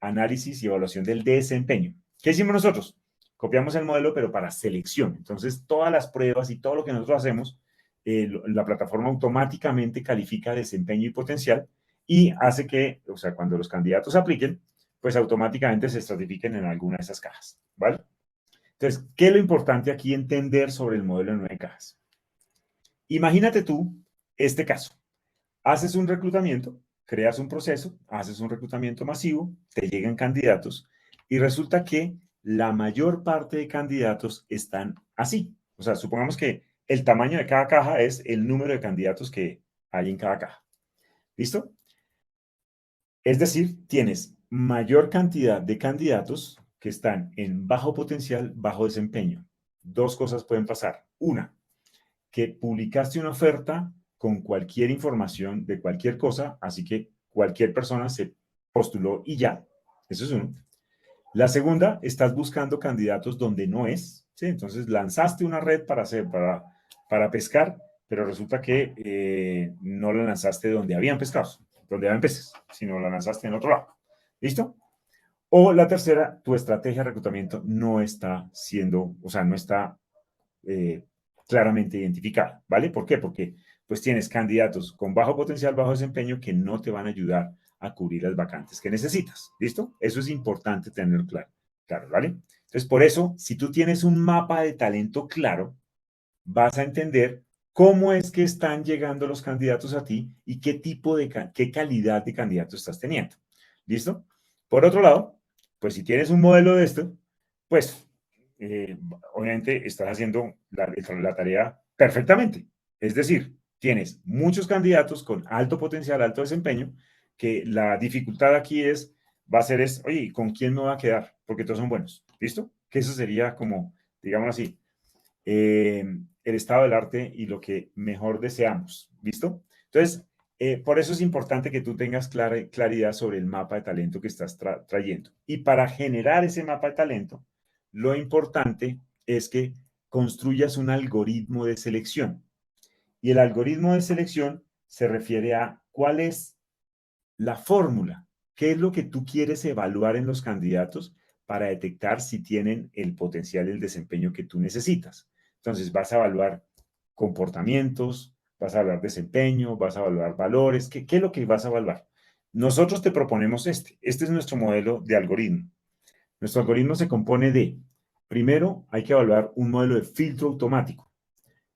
análisis y evaluación del desempeño. ¿Qué hicimos nosotros? Copiamos el modelo, pero para selección. Entonces, todas las pruebas y todo lo que nosotros hacemos, la plataforma automáticamente califica desempeño y potencial y hace que, o sea, cuando los candidatos apliquen, pues automáticamente se estratifiquen en alguna de esas cajas, ¿vale? Entonces, ¿qué es lo importante aquí entender sobre el modelo de 9 cajas? Imagínate tú este caso. Haces un reclutamiento, creas un proceso, haces un reclutamiento masivo, te llegan candidatos y resulta que la mayor parte de candidatos están así. O sea, supongamos que el tamaño de cada caja es el número de candidatos que hay en cada caja. ¿Listo? Es decir, tienes mayor cantidad de candidatos que están en bajo potencial, bajo desempeño. 2 cosas pueden pasar. Una, que publicaste una oferta con cualquier información de cualquier cosa, así que cualquier persona se postuló y ya. Eso es uno. La segunda, estás buscando candidatos donde no es, ¿sí? Entonces lanzaste una red para pescar, pero resulta que no la lanzaste donde habían pescados, donde habían peces, sino la lanzaste en otro lado. ¿Listo? O la tercera, tu estrategia de reclutamiento no está siendo, o sea, no está eh, claramente identificada, ¿vale? ¿Por qué? Porque pues tienes candidatos con bajo potencial, bajo desempeño que no te van a ayudar a cubrir las vacantes que necesitas, ¿listo? Eso es importante tenerlo claro, ¿vale? Entonces, por eso, si tú tienes un mapa de talento claro, vas a entender cómo es que están llegando los candidatos a ti y qué qué calidad de candidato estás teniendo, ¿listo? Por otro lado, pues si tienes un modelo de esto, pues eh, obviamente estás haciendo la tarea perfectamente. Es decir, tienes muchos candidatos con alto potencial, alto desempeño, que la dificultad aquí va a ser oye, ¿con quién me va a quedar? Porque todos son buenos, ¿listo? Que eso sería como, digamos así, el estado del arte y lo que mejor deseamos, ¿listo? Entonces, por eso es importante que tú tengas claridad sobre el mapa de talento que estás trayendo. Y para generar ese mapa de talento, lo importante es que construyas un algoritmo de selección. Y el algoritmo de selección se refiere a cuál es la fórmula, qué es lo que tú quieres evaluar en los candidatos para detectar si tienen el potencial y el desempeño que tú necesitas. Entonces, vas a evaluar comportamientos, vas a evaluar desempeño, vas a evaluar valores. ¿Qué es lo que vas a evaluar? Nosotros te proponemos este. Este es nuestro modelo de algoritmo. Nuestro algoritmo se compone de, primero, hay que evaluar un modelo de filtro automático.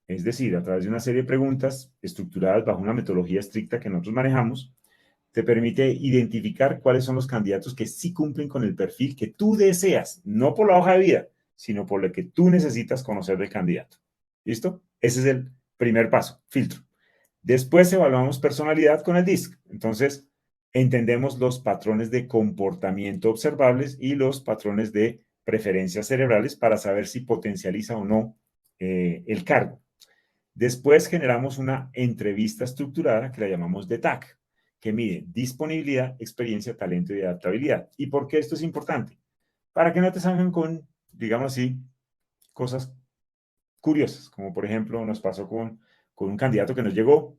Es decir, a través de una serie de preguntas estructuradas bajo una metodología estricta que nosotros manejamos, te permite identificar cuáles son los candidatos que sí cumplen con el perfil que tú deseas, no por la hoja de vida, sino por lo que tú necesitas conocer del candidato. ¿Listo? Ese es el primer paso, filtro. Después evaluamos personalidad con el DISC. Entonces, entendemos los patrones de comportamiento observables y los patrones de preferencias cerebrales para saber si potencializa o no el cargo. Después generamos una entrevista estructurada que la llamamos de TAC, que mide disponibilidad, experiencia, talento y adaptabilidad. ¿Y por qué esto es importante? Para que no te salgan con, digamos así, cosas curiosas, como por ejemplo nos pasó con un candidato que nos llegó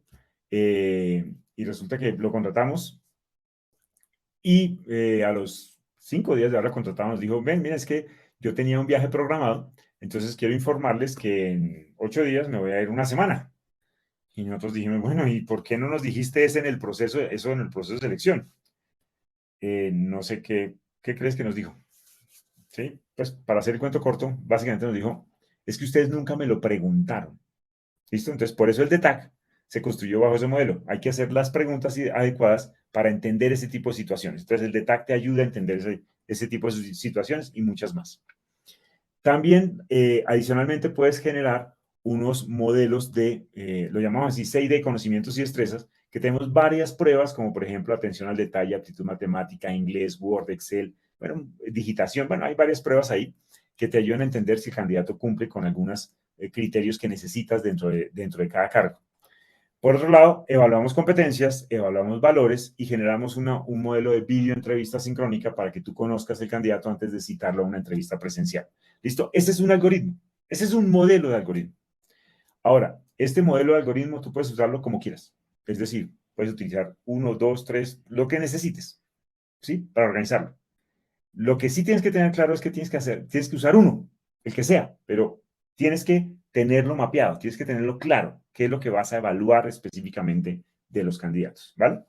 y resulta que lo contratamos y a los 5 días de haberlo contratado nos dijo, ven, mira, es que yo tenía un viaje programado, entonces quiero informarles que en 8 días me voy a ir una semana. Y nosotros dijimos, bueno, ¿y por qué no nos dijiste eso en el proceso de selección? No sé qué crees que nos dijo. ¿Sí? Pues para hacer el cuento corto, básicamente nos dijo, es que ustedes nunca me lo preguntaron. ¿Listo? Entonces, por eso el DETAC se construyó bajo ese modelo. Hay que hacer las preguntas adecuadas para entender ese tipo de situaciones. Entonces, el DETAC te ayuda a entender ese tipo de situaciones y muchas más. También, adicionalmente, puedes generar unos modelos lo llamamos así, 6D, conocimientos y destrezas, que tenemos varias pruebas, como por ejemplo atención al detalle, aptitud matemática, inglés, Word, Excel, bueno, digitación, bueno, hay varias pruebas ahí que te ayudan a entender si el candidato cumple con algunos criterios que necesitas dentro de cada cargo. Por otro lado, evaluamos competencias, evaluamos valores y generamos un modelo de video entrevista sincrónica para que tú conozcas el candidato antes de citarlo a una entrevista presencial. ¿Listo? Ese es un algoritmo. Ese es un modelo de algoritmo. Ahora, este modelo de algoritmo tú puedes usarlo como quieras. Es decir, puedes utilizar 1, 2, 3, lo que necesites, ¿sí? Para organizarlo. Lo que sí tienes que tener claro es que tienes que usar uno, el que sea, pero tienes que tenerlo mapeado, tienes que tenerlo claro, qué es lo que vas a evaluar específicamente de los candidatos, ¿vale?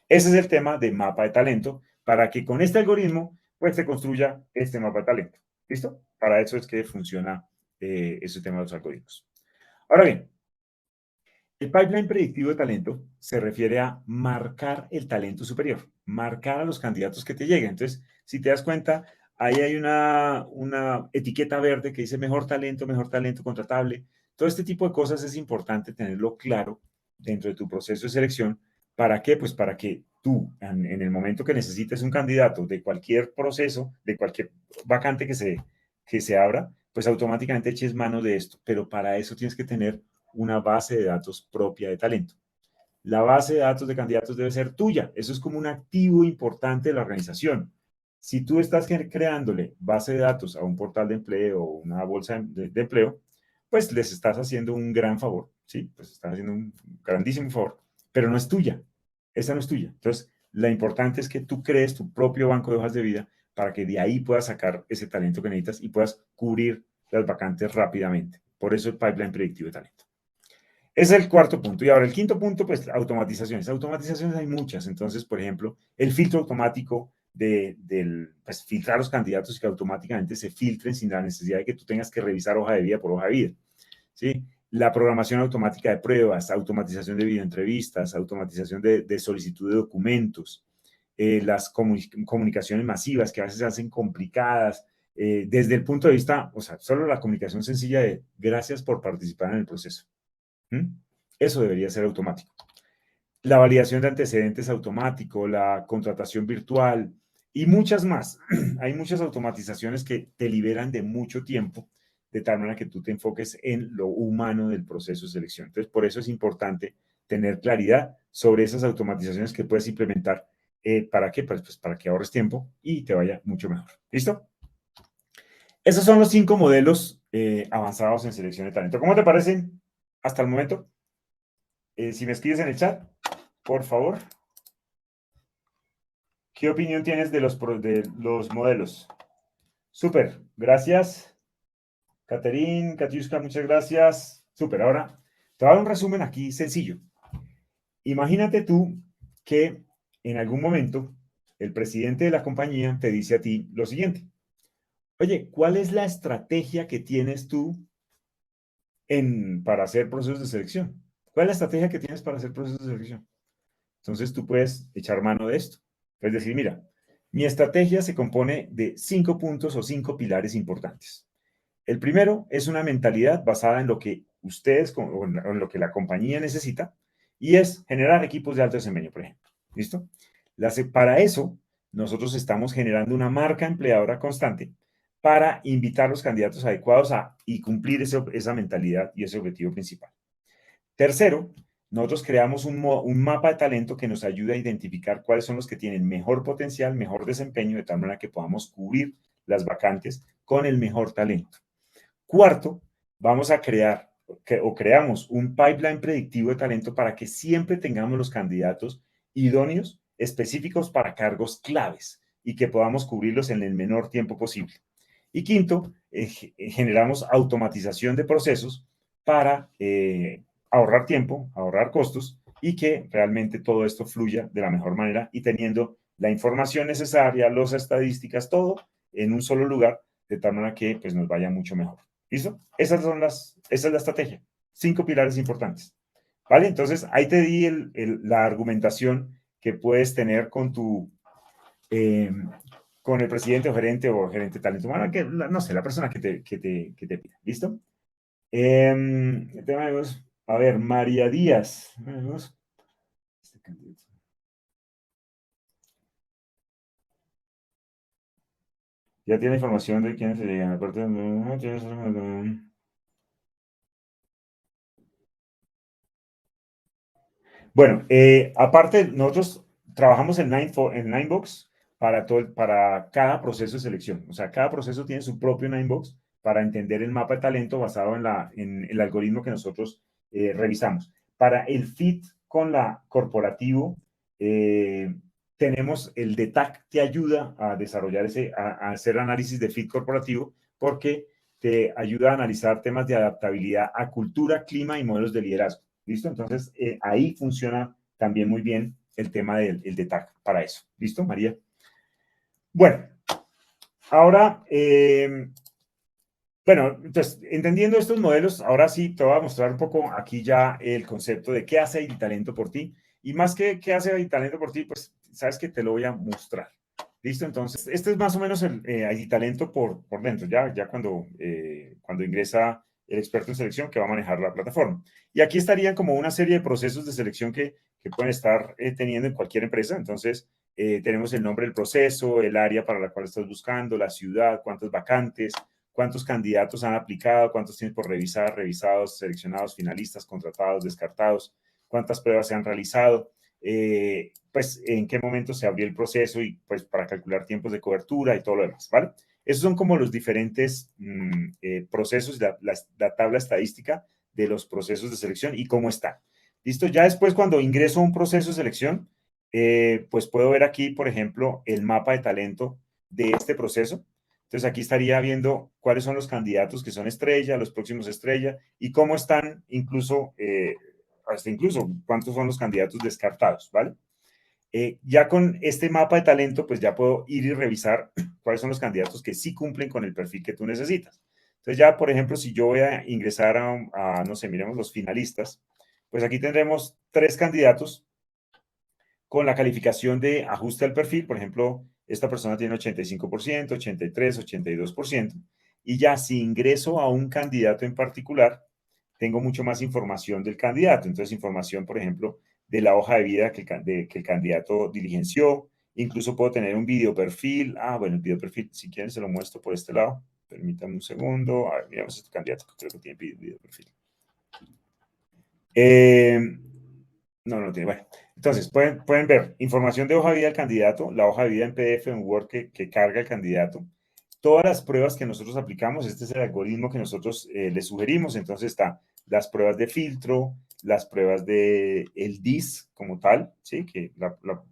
Ese es el tema de mapa de talento, para que con este algoritmo, pues, se construya este mapa de talento. ¿Listo? Para eso es que funciona ese tema de los algoritmos. Ahora bien, el pipeline predictivo de talento se refiere a marcar el talento superior, marcar a los candidatos que te lleguen. Entonces, si te das cuenta, ahí hay una etiqueta verde que dice mejor talento contratable. Todo este tipo de cosas es importante tenerlo claro dentro de tu proceso de selección. ¿Para qué? Pues para que tú, en el momento que necesites un candidato de cualquier proceso, de cualquier vacante que se abra, pues automáticamente eches mano de esto. Pero para eso tienes que tener una base de datos propia de talento. La base de datos de candidatos debe ser tuya. Eso es como un activo importante de la organización. Si tú estás creándole base de datos a un portal de empleo o una bolsa de empleo, pues les estás haciendo un gran favor, ¿sí? Pues estás haciendo un grandísimo favor, pero no es tuya. Esa no es tuya. Entonces, la importante es que tú crees tu propio banco de hojas de vida para que de ahí puedas sacar ese talento que necesitas y puedas cubrir las vacantes rápidamente. Por eso el pipeline predictivo de talento. Ese es el cuarto punto. Y ahora el quinto punto, pues automatizaciones. Automatizaciones hay muchas. Entonces, por ejemplo, el filtro automático pues, filtrar los candidatos y que automáticamente se filtren sin la necesidad de que tú tengas que revisar hoja de vida por hoja de vida. ¿Sí? La programación automática de pruebas, automatización de videoentrevistas, automatización de solicitud de documentos, las comunicaciones masivas que a veces se hacen complicadas, desde el punto de vista, o sea, solo la comunicación sencilla de gracias por participar en el proceso. Eso debería ser automático. La validación de antecedentes automático, la contratación virtual y muchas más. Hay muchas automatizaciones que te liberan de mucho tiempo, de tal manera que tú te enfoques en lo humano del proceso de selección. Entonces, por eso es importante tener claridad sobre esas automatizaciones que puedes implementar. ¿Para qué? Pues para que ahorres tiempo y te vaya mucho mejor. ¿Listo? Esos son los 5 modelos avanzados en selección de talento. ¿Cómo te parecen hasta el momento? Si me escribes en el chat, por favor, ¿qué opinión tienes de de los modelos? Súper, gracias. Caterín, Katiuska, muchas gracias. Súper, ahora te voy a dar un resumen aquí sencillo. Imagínate tú que en algún momento el presidente de la compañía te dice a ti lo siguiente. Oye, ¿cuál es la estrategia que tienes tú para hacer procesos de selección? ¿Cuál es la estrategia que tienes para hacer procesos de selección? Entonces tú puedes echar mano de esto. Puedes decir, mira, mi estrategia se compone de 5 puntos o 5 pilares importantes. El primero es una mentalidad basada en lo que ustedes o en lo que la compañía necesita y es generar equipos de alto desempeño, por ejemplo. ¿Listo? Para eso, nosotros estamos generando una marca empleadora constante para invitar a los candidatos adecuados y cumplir esa mentalidad y ese objetivo principal. Tercero, nosotros creamos un mapa de talento que nos ayuda a identificar cuáles son los que tienen mejor potencial, mejor desempeño, de tal manera que podamos cubrir las vacantes con el mejor talento. Cuarto, vamos a creamos un pipeline predictivo de talento para que siempre tengamos los candidatos idóneos específicos para cargos claves y que podamos cubrirlos en el menor tiempo posible. Y quinto, generamos automatización de procesos para ahorrar tiempo, ahorrar costos y que realmente todo esto fluya de la mejor manera y teniendo la información necesaria, las estadísticas, todo en un solo lugar, de tal manera que pues, nos vaya mucho mejor. ¿Listo? Esa es la estrategia. 5 pilares importantes. ¿Vale? Entonces, ahí te di la argumentación que puedes tener con el presidente o gerente de talento humano, no sé, la persona que te pida. ¿Listo? A ver, María Díaz. Ya tiene información de quiénes se llegan. Aparte, bueno, aparte, nosotros trabajamos en Ninebox para cada proceso de selección. O sea, cada proceso tiene su propio Ninebox para entender el mapa de talento basado en el algoritmo que nosotros revisamos. Para el fit con la corporativo, eh, tenemos el DETAC, te ayuda a desarrollar a hacer análisis de fit corporativo porque te ayuda a analizar temas de adaptabilidad a cultura, clima y modelos de liderazgo. ¿Listo? Entonces, ahí funciona también muy bien el tema del DETAC para eso. ¿Listo, María? Bueno, ahora, bueno, entonces, entendiendo estos modelos, ahora sí te voy a mostrar un poco aquí ya el concepto de qué hace Talento por ti. Y más que qué hace Talento por ti, pues sabes que te lo voy a mostrar. ¿Listo? Entonces, este es más o menos el Talento por dentro, ya cuando ingresa el experto en selección que va a manejar la plataforma. Y aquí estarían como una serie de procesos de selección que pueden estar teniendo en cualquier empresa. Entonces, tenemos el nombre del proceso, el área para la cual estás buscando, la ciudad, cuántas vacantes, cuántos candidatos han aplicado, cuántos tienes por revisar, revisados, seleccionados, finalistas, contratados, descartados, cuántas pruebas se han realizado, pues en qué momento se abrió el proceso y pues para calcular tiempos de cobertura y todo lo demás, ¿vale? Esos son como los diferentes procesos, la tabla estadística de los procesos de selección y cómo están. ¿Listo? Ya después cuando ingreso a un proceso de selección, pues puedo ver aquí, por ejemplo, el mapa de talento de este proceso. Entonces aquí estaría viendo cuáles son los candidatos que son estrella, los próximos estrella y cómo están hasta incluso cuántos son los candidatos descartados, ¿vale? Ya con este mapa de talento, pues ya puedo ir y revisar cuáles son los candidatos que sí cumplen con el perfil que tú necesitas. Entonces ya, por ejemplo, si yo voy a ingresar no sé, miremos los finalistas, pues aquí tendremos 3 candidatos con la calificación de ajuste al perfil. Por ejemplo, esta persona tiene 85%, 83%, 82%. Y ya si ingreso a un candidato en particular, tengo mucho más información del candidato. Entonces, información, por ejemplo, de la hoja de vida que el candidato diligenció. Incluso puedo tener un video perfil. Bueno, el video perfil, si quieren, se lo muestro por este lado. Permítanme un segundo. A ver, miramos este candidato que creo que tiene video perfil. No tiene. Bueno, entonces pueden ver información de hoja de vida del candidato, la hoja de vida en PDF, en Word que carga el candidato, todas las pruebas que nosotros aplicamos. Este es el algoritmo que nosotros le sugerimos. Entonces está las pruebas de filtro, las pruebas de el DIS como tal, ¿sí? Que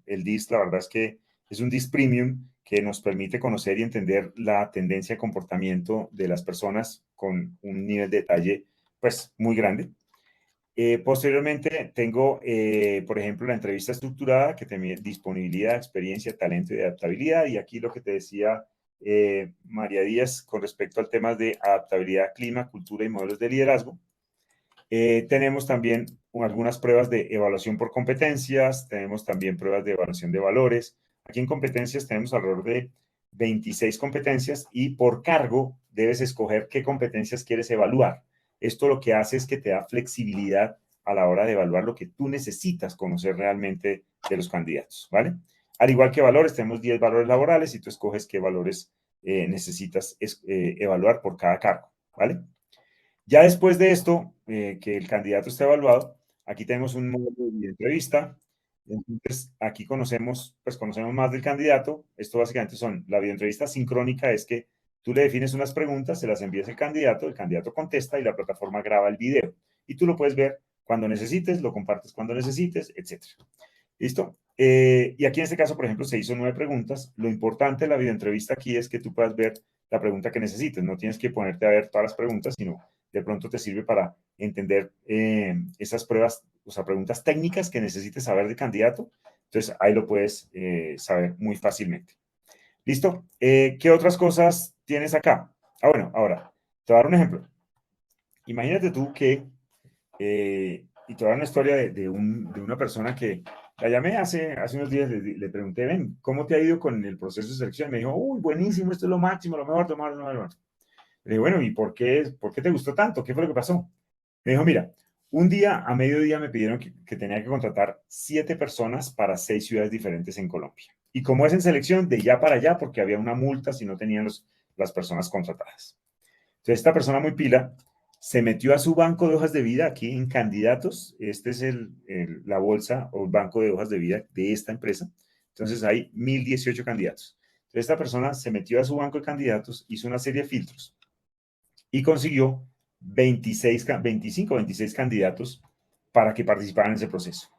el DIS, la verdad es que es un DIS Premium que nos permite conocer y entender la tendencia de comportamiento de las personas con un nivel de detalle, pues, muy grande. Posteriormente tengo, por ejemplo, la entrevista estructurada, que tiene disponibilidad, experiencia, talento y adaptabilidad. Y aquí lo que te decía María Díaz con respecto al tema de adaptabilidad, clima, cultura y modelos de liderazgo. Tenemos también algunas pruebas de evaluación por competencias, tenemos también pruebas de evaluación de valores. Aquí en competencias tenemos alrededor de 26 competencias y por cargo debes escoger qué competencias quieres evaluar. Esto lo que hace es que te da flexibilidad a la hora de evaluar lo que tú necesitas conocer realmente de los candidatos, ¿vale? Al igual que valores, tenemos 10 valores laborales y tú escoges qué valores necesitas evaluar por cada cargo, ¿vale? Ya después de esto, que el candidato esté evaluado, aquí tenemos un módulo de videoentrevista. Entonces, aquí conocemos, pues conocemos más del candidato. Esto básicamente son, la videoentrevista sincrónica es que tú le defines unas preguntas, se las envías al candidato, el candidato contesta y la plataforma graba el video. Y tú lo puedes ver cuando necesites, lo compartes cuando necesites, etc. ¿Listo? Y aquí en este caso, por ejemplo, se hizo 9 preguntas. Lo importante de la videoentrevista aquí es que tú puedas ver la pregunta que necesites. No tienes que ponerte a ver todas las preguntas, sino de pronto te sirve para entender esas pruebas, o sea, preguntas técnicas que necesites saber del candidato. Entonces, ahí lo puedes saber muy fácilmente. ¿Listo? ¿Qué otras cosas tienes acá? Ah, bueno, ahora, te voy a dar un ejemplo. Imagínate tú que, y te voy a dar una historia de una persona que la llamé hace unos días, le pregunté, ven, ¿cómo te ha ido con el proceso de selección? Me dijo, uy, buenísimo, esto es lo máximo, lo mejor, lo mejor, lo mejor. Le dije, bueno, ¿y por qué te gustó tanto? ¿Qué fue lo que pasó? Me dijo, mira, un día a mediodía me pidieron que tenía que contratar 7 personas para 6 ciudades diferentes en Colombia. Y como es en selección, de ya para allá, porque había una multa si no tenían las personas contratadas. Entonces, esta persona muy pila se metió a su banco de hojas de vida aquí en candidatos. Este es la bolsa o el banco de hojas de vida de esta empresa. Entonces, hay 1018 candidatos. Entonces, esta persona se metió a su banco de candidatos, hizo una serie de filtros y consiguió 25, 26 candidatos para que participaran en ese proceso.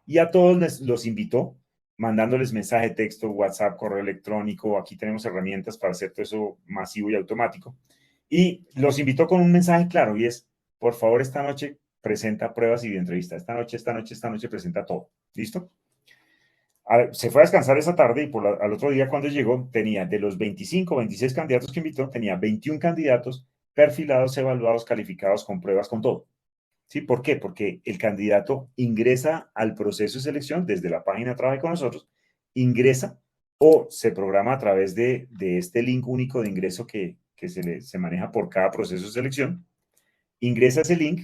Y a todos los invitó, mandándoles mensaje de texto, WhatsApp, correo electrónico. Aquí tenemos herramientas para hacer todo eso masivo y automático. Y los invitó con un mensaje claro y es, por favor, esta noche presenta pruebas y entrevistas. Esta noche presenta todo. ¿Listo? Se fue a descansar esa tarde y al otro día cuando llegó tenía de los 25, 26 candidatos que invitó, tenía 21 candidatos perfilados, evaluados, calificados con pruebas, con todo. ¿Sí? ¿Por qué? Porque el candidato ingresa al proceso de selección desde la página Trabaje con nosotros, ingresa o se programa a través de este link único de ingreso que se maneja por cada proceso de selección, ingresa ese link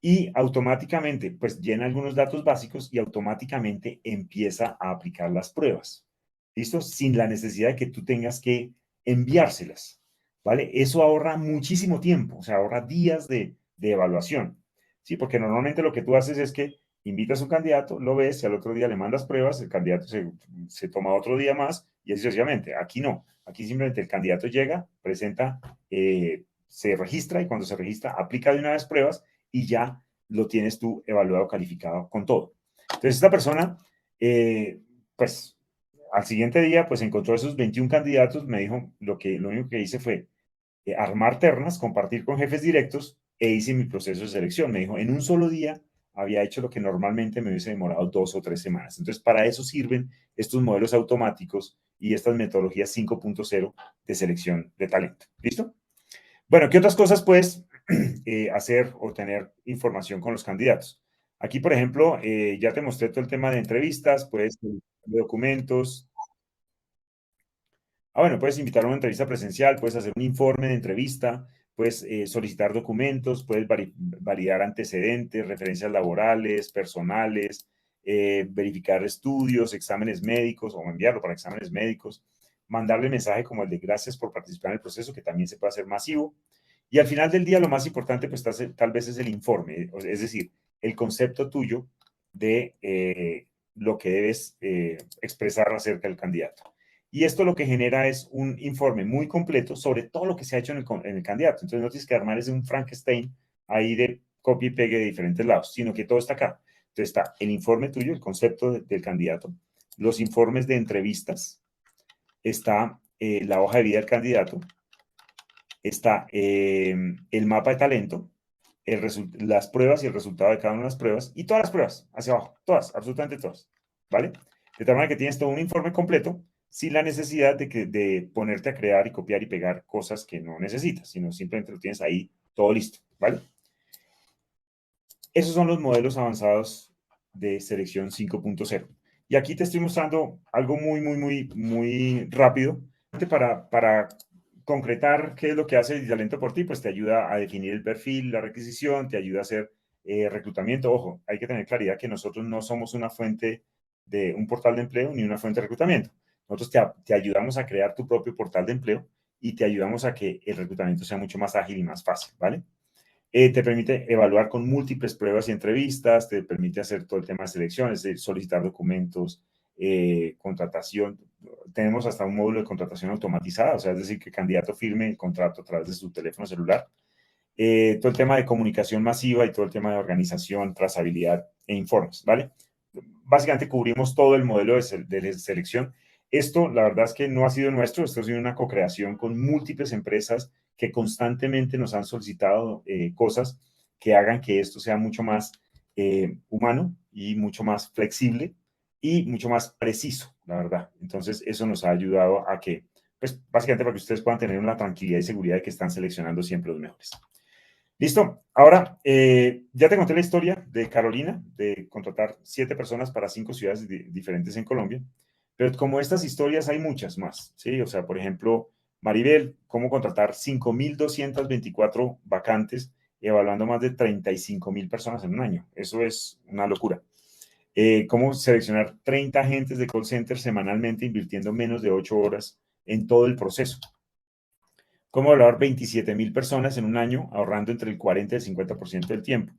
y automáticamente pues llena algunos datos básicos y automáticamente empieza a aplicar las pruebas. ¿Listo? Sin la necesidad de que tú tengas que enviárselas. ¿Vale? Eso ahorra muchísimo tiempo, o sea, ahorra días de evaluación. Sí, porque normalmente lo que tú haces es que invitas a un candidato, lo ves y al otro día le mandas pruebas, el candidato se toma otro día más y así sucesivamente. Aquí no, aquí simplemente el candidato llega, presenta, se registra y cuando se registra aplica de una vez pruebas y ya lo tienes tú evaluado, calificado con todo. Entonces, esta persona, pues, al siguiente día, pues, encontró esos 21 candidatos, me dijo, lo único que hice fue armar ternas, compartir con jefes directos e hice mi proceso de selección. Me dijo, en un solo día había hecho lo que normalmente me hubiese demorado 2 o 3 semanas. Entonces, para eso sirven estos modelos automáticos y estas metodologías 5.0 de selección de talento. ¿Listo? Bueno, ¿qué otras cosas puedes hacer o tener información con los candidatos? Aquí, por ejemplo, ya te mostré todo el tema de entrevistas, puedes de documentos. Bueno, puedes invitar a una entrevista presencial, puedes hacer un informe de entrevista, puedes solicitar documentos, puedes validar antecedentes, referencias laborales, personales, verificar estudios, exámenes médicos o enviarlo para exámenes médicos, mandarle mensaje como el de gracias por participar en el proceso, que también se puede hacer masivo. Y al final del día, lo más importante, pues tal vez es el informe, es decir, el concepto tuyo de lo que debes expresar acerca del candidato. Y esto lo que genera es un informe muy completo sobre todo lo que se ha hecho en el candidato. Entonces no tienes que armar ese un Frankenstein ahí de copie y pegue de diferentes lados, sino que todo está acá. Entonces está el informe tuyo, el concepto del candidato, los informes de entrevistas, está la hoja de vida del candidato, está el mapa de talento, las pruebas y el resultado de cada una de las pruebas, y todas las pruebas hacia abajo, todas, absolutamente todas, ¿vale? De tal manera que tienes todo un informe completo sin la necesidad de ponerte a crear y copiar y pegar cosas que no necesitas, sino simplemente lo tienes ahí todo listo, ¿vale? Esos son los modelos avanzados de selección 5.0. Y aquí te estoy mostrando algo muy rápido para concretar qué es lo que hace el talento por ti, pues te ayuda a definir el perfil, la requisición, te ayuda a hacer reclutamiento. Ojo, hay que tener claridad que nosotros no somos una fuente de un portal de empleo ni una fuente de reclutamiento. Nosotros te ayudamos a crear tu propio portal de empleo y te ayudamos a que el reclutamiento sea mucho más ágil y más fácil, ¿vale? Te permite evaluar con múltiples pruebas y entrevistas, te permite hacer todo el tema de selecciones, solicitar documentos, contratación. Tenemos hasta un módulo de contratación automatizada, o sea, es decir, que el candidato firme el contrato a través de su teléfono celular. Todo el tema de comunicación masiva y todo el tema de organización, trazabilidad e informes, ¿vale? Básicamente cubrimos todo el modelo de selección. Esto, la verdad es que no ha sido nuestro, esto ha sido una co-creación con múltiples empresas que constantemente nos han solicitado cosas que hagan que esto sea mucho más humano y mucho más flexible y mucho más preciso, la verdad. Entonces, eso nos ha ayudado a que, pues, básicamente para que ustedes puedan tener una tranquilidad y seguridad de que están seleccionando siempre los mejores. Listo. Ahora, ya te conté la historia de Carolina, de contratar 7 personas para 5 ciudades diferentes en Colombia, pero como estas historias hay muchas más, ¿sí? O sea, por ejemplo, Maribel, cómo contratar 5.224 vacantes, evaluando más de 35.000 personas en un año. Eso es una locura. Cómo seleccionar 30 agentes de call center semanalmente, invirtiendo menos de 8 horas en todo el proceso. Cómo evaluar 27.000 personas en un año, ahorrando entre el 40 y el 50% del tiempo.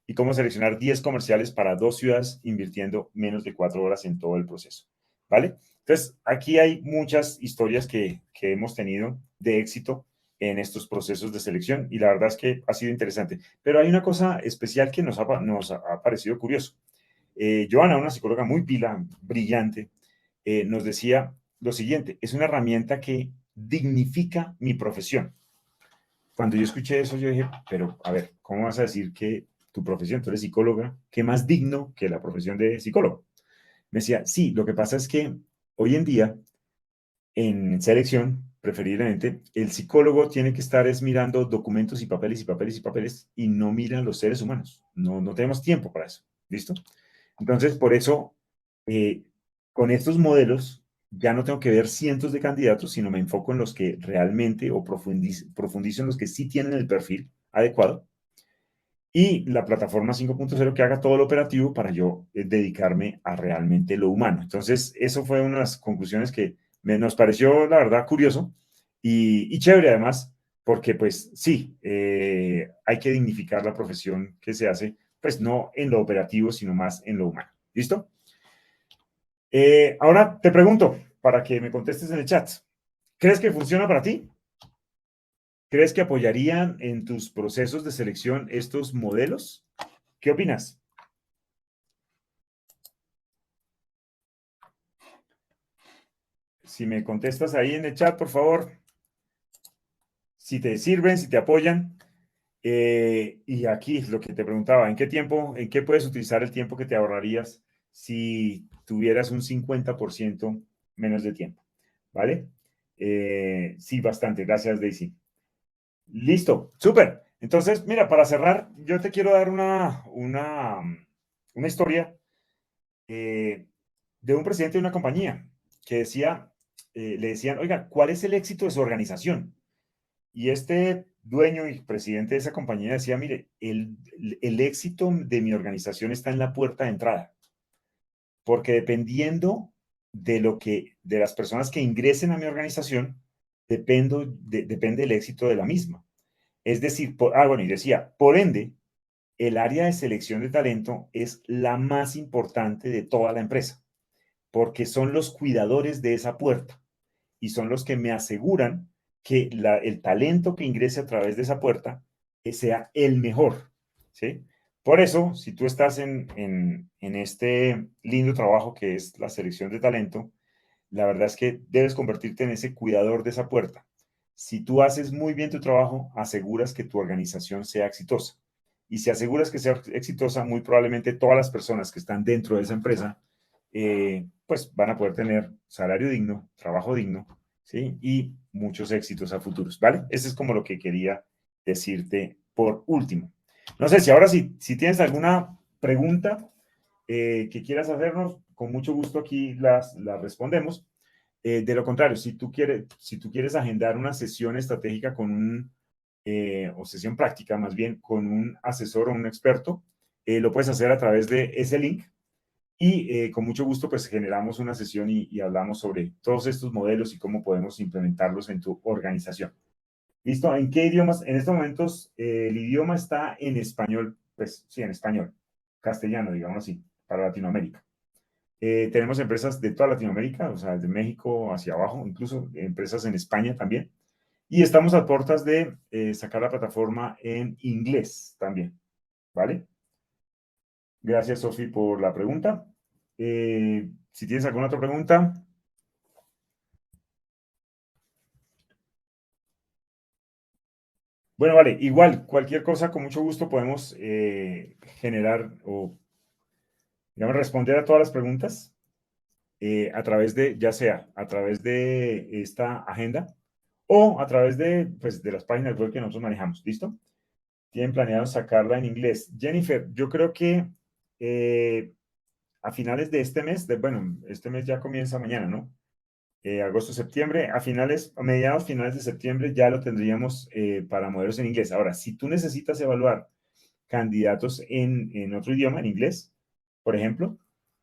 Y cómo seleccionar 10 comerciales para 2 ciudades, invirtiendo menos de 4 horas en todo el proceso. ¿Vale? Entonces, aquí hay muchas historias que hemos tenido de éxito en estos procesos de selección y la verdad es que ha sido interesante. Pero hay una cosa especial que nos ha parecido curioso. Joana, una psicóloga muy pila, brillante, nos decía lo siguiente, es una herramienta que dignifica mi profesión. Cuando yo escuché eso, yo dije, pero a ver, ¿cómo vas a decir que tu profesión, tú eres psicóloga, qué más digno que la profesión de psicólogo? Me decía, sí, lo que pasa es que hoy en día, en selección, preferiblemente, el psicólogo tiene que estar es mirando documentos y papeles y papeles y papeles y no mira los seres humanos. No tenemos tiempo para eso. ¿Listo? Entonces, por eso, eh, con estos modelos, ya no tengo que ver cientos de candidatos, sino me enfoco en los que realmente o profundizo en los que sí tienen el perfil adecuado. Y la plataforma 5.0 que haga todo lo operativo para yo dedicarme a realmente lo humano. Entonces, eso fue una de las conclusiones que nos pareció, la verdad, curioso y chévere además, porque pues sí, hay que dignificar la profesión que se hace, pues no en lo operativo, sino más en lo humano. ¿Listo? Ahora te pregunto, para que me contestes en el chat, ¿crees que funciona para ti? ¿Crees que apoyarían en tus procesos de selección estos modelos? ¿Qué opinas? Si me contestas ahí en el chat, por favor, si te sirven, si te apoyan. Y aquí es lo que te preguntaba, ¿en qué tiempo, en qué puedes utilizar el tiempo que te ahorrarías si tuvieras un 50% menos de tiempo? ¿Vale? Sí, bastante. Gracias, Daisy. Listo, súper. Entonces, mira, para cerrar, yo te quiero dar una historia de un presidente de una compañía que decía, le decían, oiga, ¿cuál es el éxito de su organización? Y este dueño y presidente de esa compañía decía, mire, el éxito de mi organización está en la puerta de entrada, porque dependiendo de las personas que ingresen a mi organización, depende el éxito de la misma. Es decir, bueno, y decía, por ende, el área de selección de talento es la más importante de toda la empresa, porque son los cuidadores de esa puerta y son los que me aseguran que el talento que ingrese a través de esa puerta sea el mejor. ¿sí? Por eso, si tú estás en este lindo trabajo que es la selección de talento, la verdad es que debes convertirte en ese cuidador de esa puerta. Si tú haces muy bien tu trabajo, aseguras que tu organización sea exitosa. Y si aseguras que sea exitosa, muy probablemente todas las personas que están dentro de esa empresa, pues van a poder tener salario digno, trabajo digno, ¿sí? Y muchos éxitos a futuros, ¿vale? Eso es como lo que quería decirte por último. No sé si ahora si tienes alguna pregunta que quieras hacernos, con mucho gusto aquí las respondemos. De lo contrario, si tú quieres agendar una sesión estratégica con o sesión práctica más bien, con un asesor o un experto, lo puedes hacer a través de ese link y con mucho gusto pues generamos una sesión y hablamos sobre todos estos modelos y cómo podemos implementarlos en tu organización. ¿Listo? ¿En qué idiomas? En estos momentos el idioma está en español, pues sí, en español, castellano, digamos así, para Latinoamérica. Tenemos empresas de toda Latinoamérica, o sea, desde México hacia abajo, incluso empresas en España también. Y estamos a puertas de sacar la plataforma en inglés también, ¿vale? Gracias, Sofi, por la pregunta. Si tienes alguna otra pregunta. Bueno, vale, igual, cualquier cosa, con mucho gusto podemos generar o, digamos, responder a todas las preguntas a través de, ya sea a través de esta agenda o a través de, pues, de las páginas web que nosotros manejamos. ¿Listo? Tienen planeado sacarla en inglés. Jennifer, yo creo que a finales de este mes, bueno, este mes ya comienza mañana, ¿no? Agosto, septiembre, a mediados, finales de septiembre ya lo tendríamos para modelos en inglés. Ahora, si tú necesitas evaluar candidatos en otro idioma, en inglés, por ejemplo,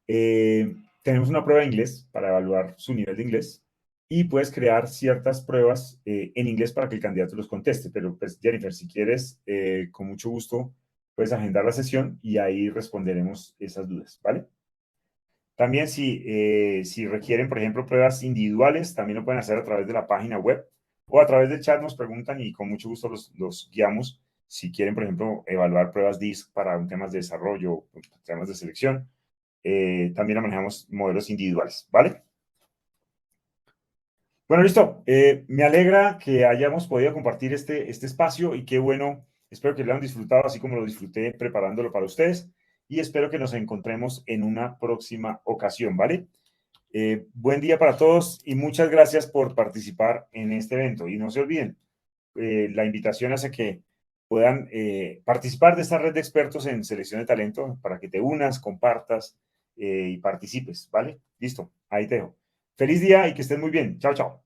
tenemos una prueba de inglés para evaluar su nivel de inglés y puedes crear ciertas pruebas en inglés para que el candidato los conteste. Pero, pues, Jennifer, si quieres, con mucho gusto, puedes agendar la sesión y ahí responderemos esas dudas, ¿vale? También si requieren, por ejemplo, pruebas individuales, también lo pueden hacer a través de la página web o a través del chat nos preguntan y con mucho gusto los guiamos. Si quieren, por ejemplo, evaluar pruebas DISC para temas de desarrollo, temas de selección, también manejamos modelos individuales, ¿vale? Bueno, listo. Me alegra que hayamos podido compartir este espacio y qué bueno. Espero que lo hayan disfrutado así como lo disfruté preparándolo para ustedes y espero que nos encontremos en una próxima ocasión, ¿vale? Buen día para todos y muchas gracias por participar en este evento. Y no se olviden, la invitación hace que puedan participar de esta red de expertos en selección de talento para que te unas, compartas y participes, ¿vale? Listo, ahí te dejo. Feliz día y que estén muy bien. Chao, chao.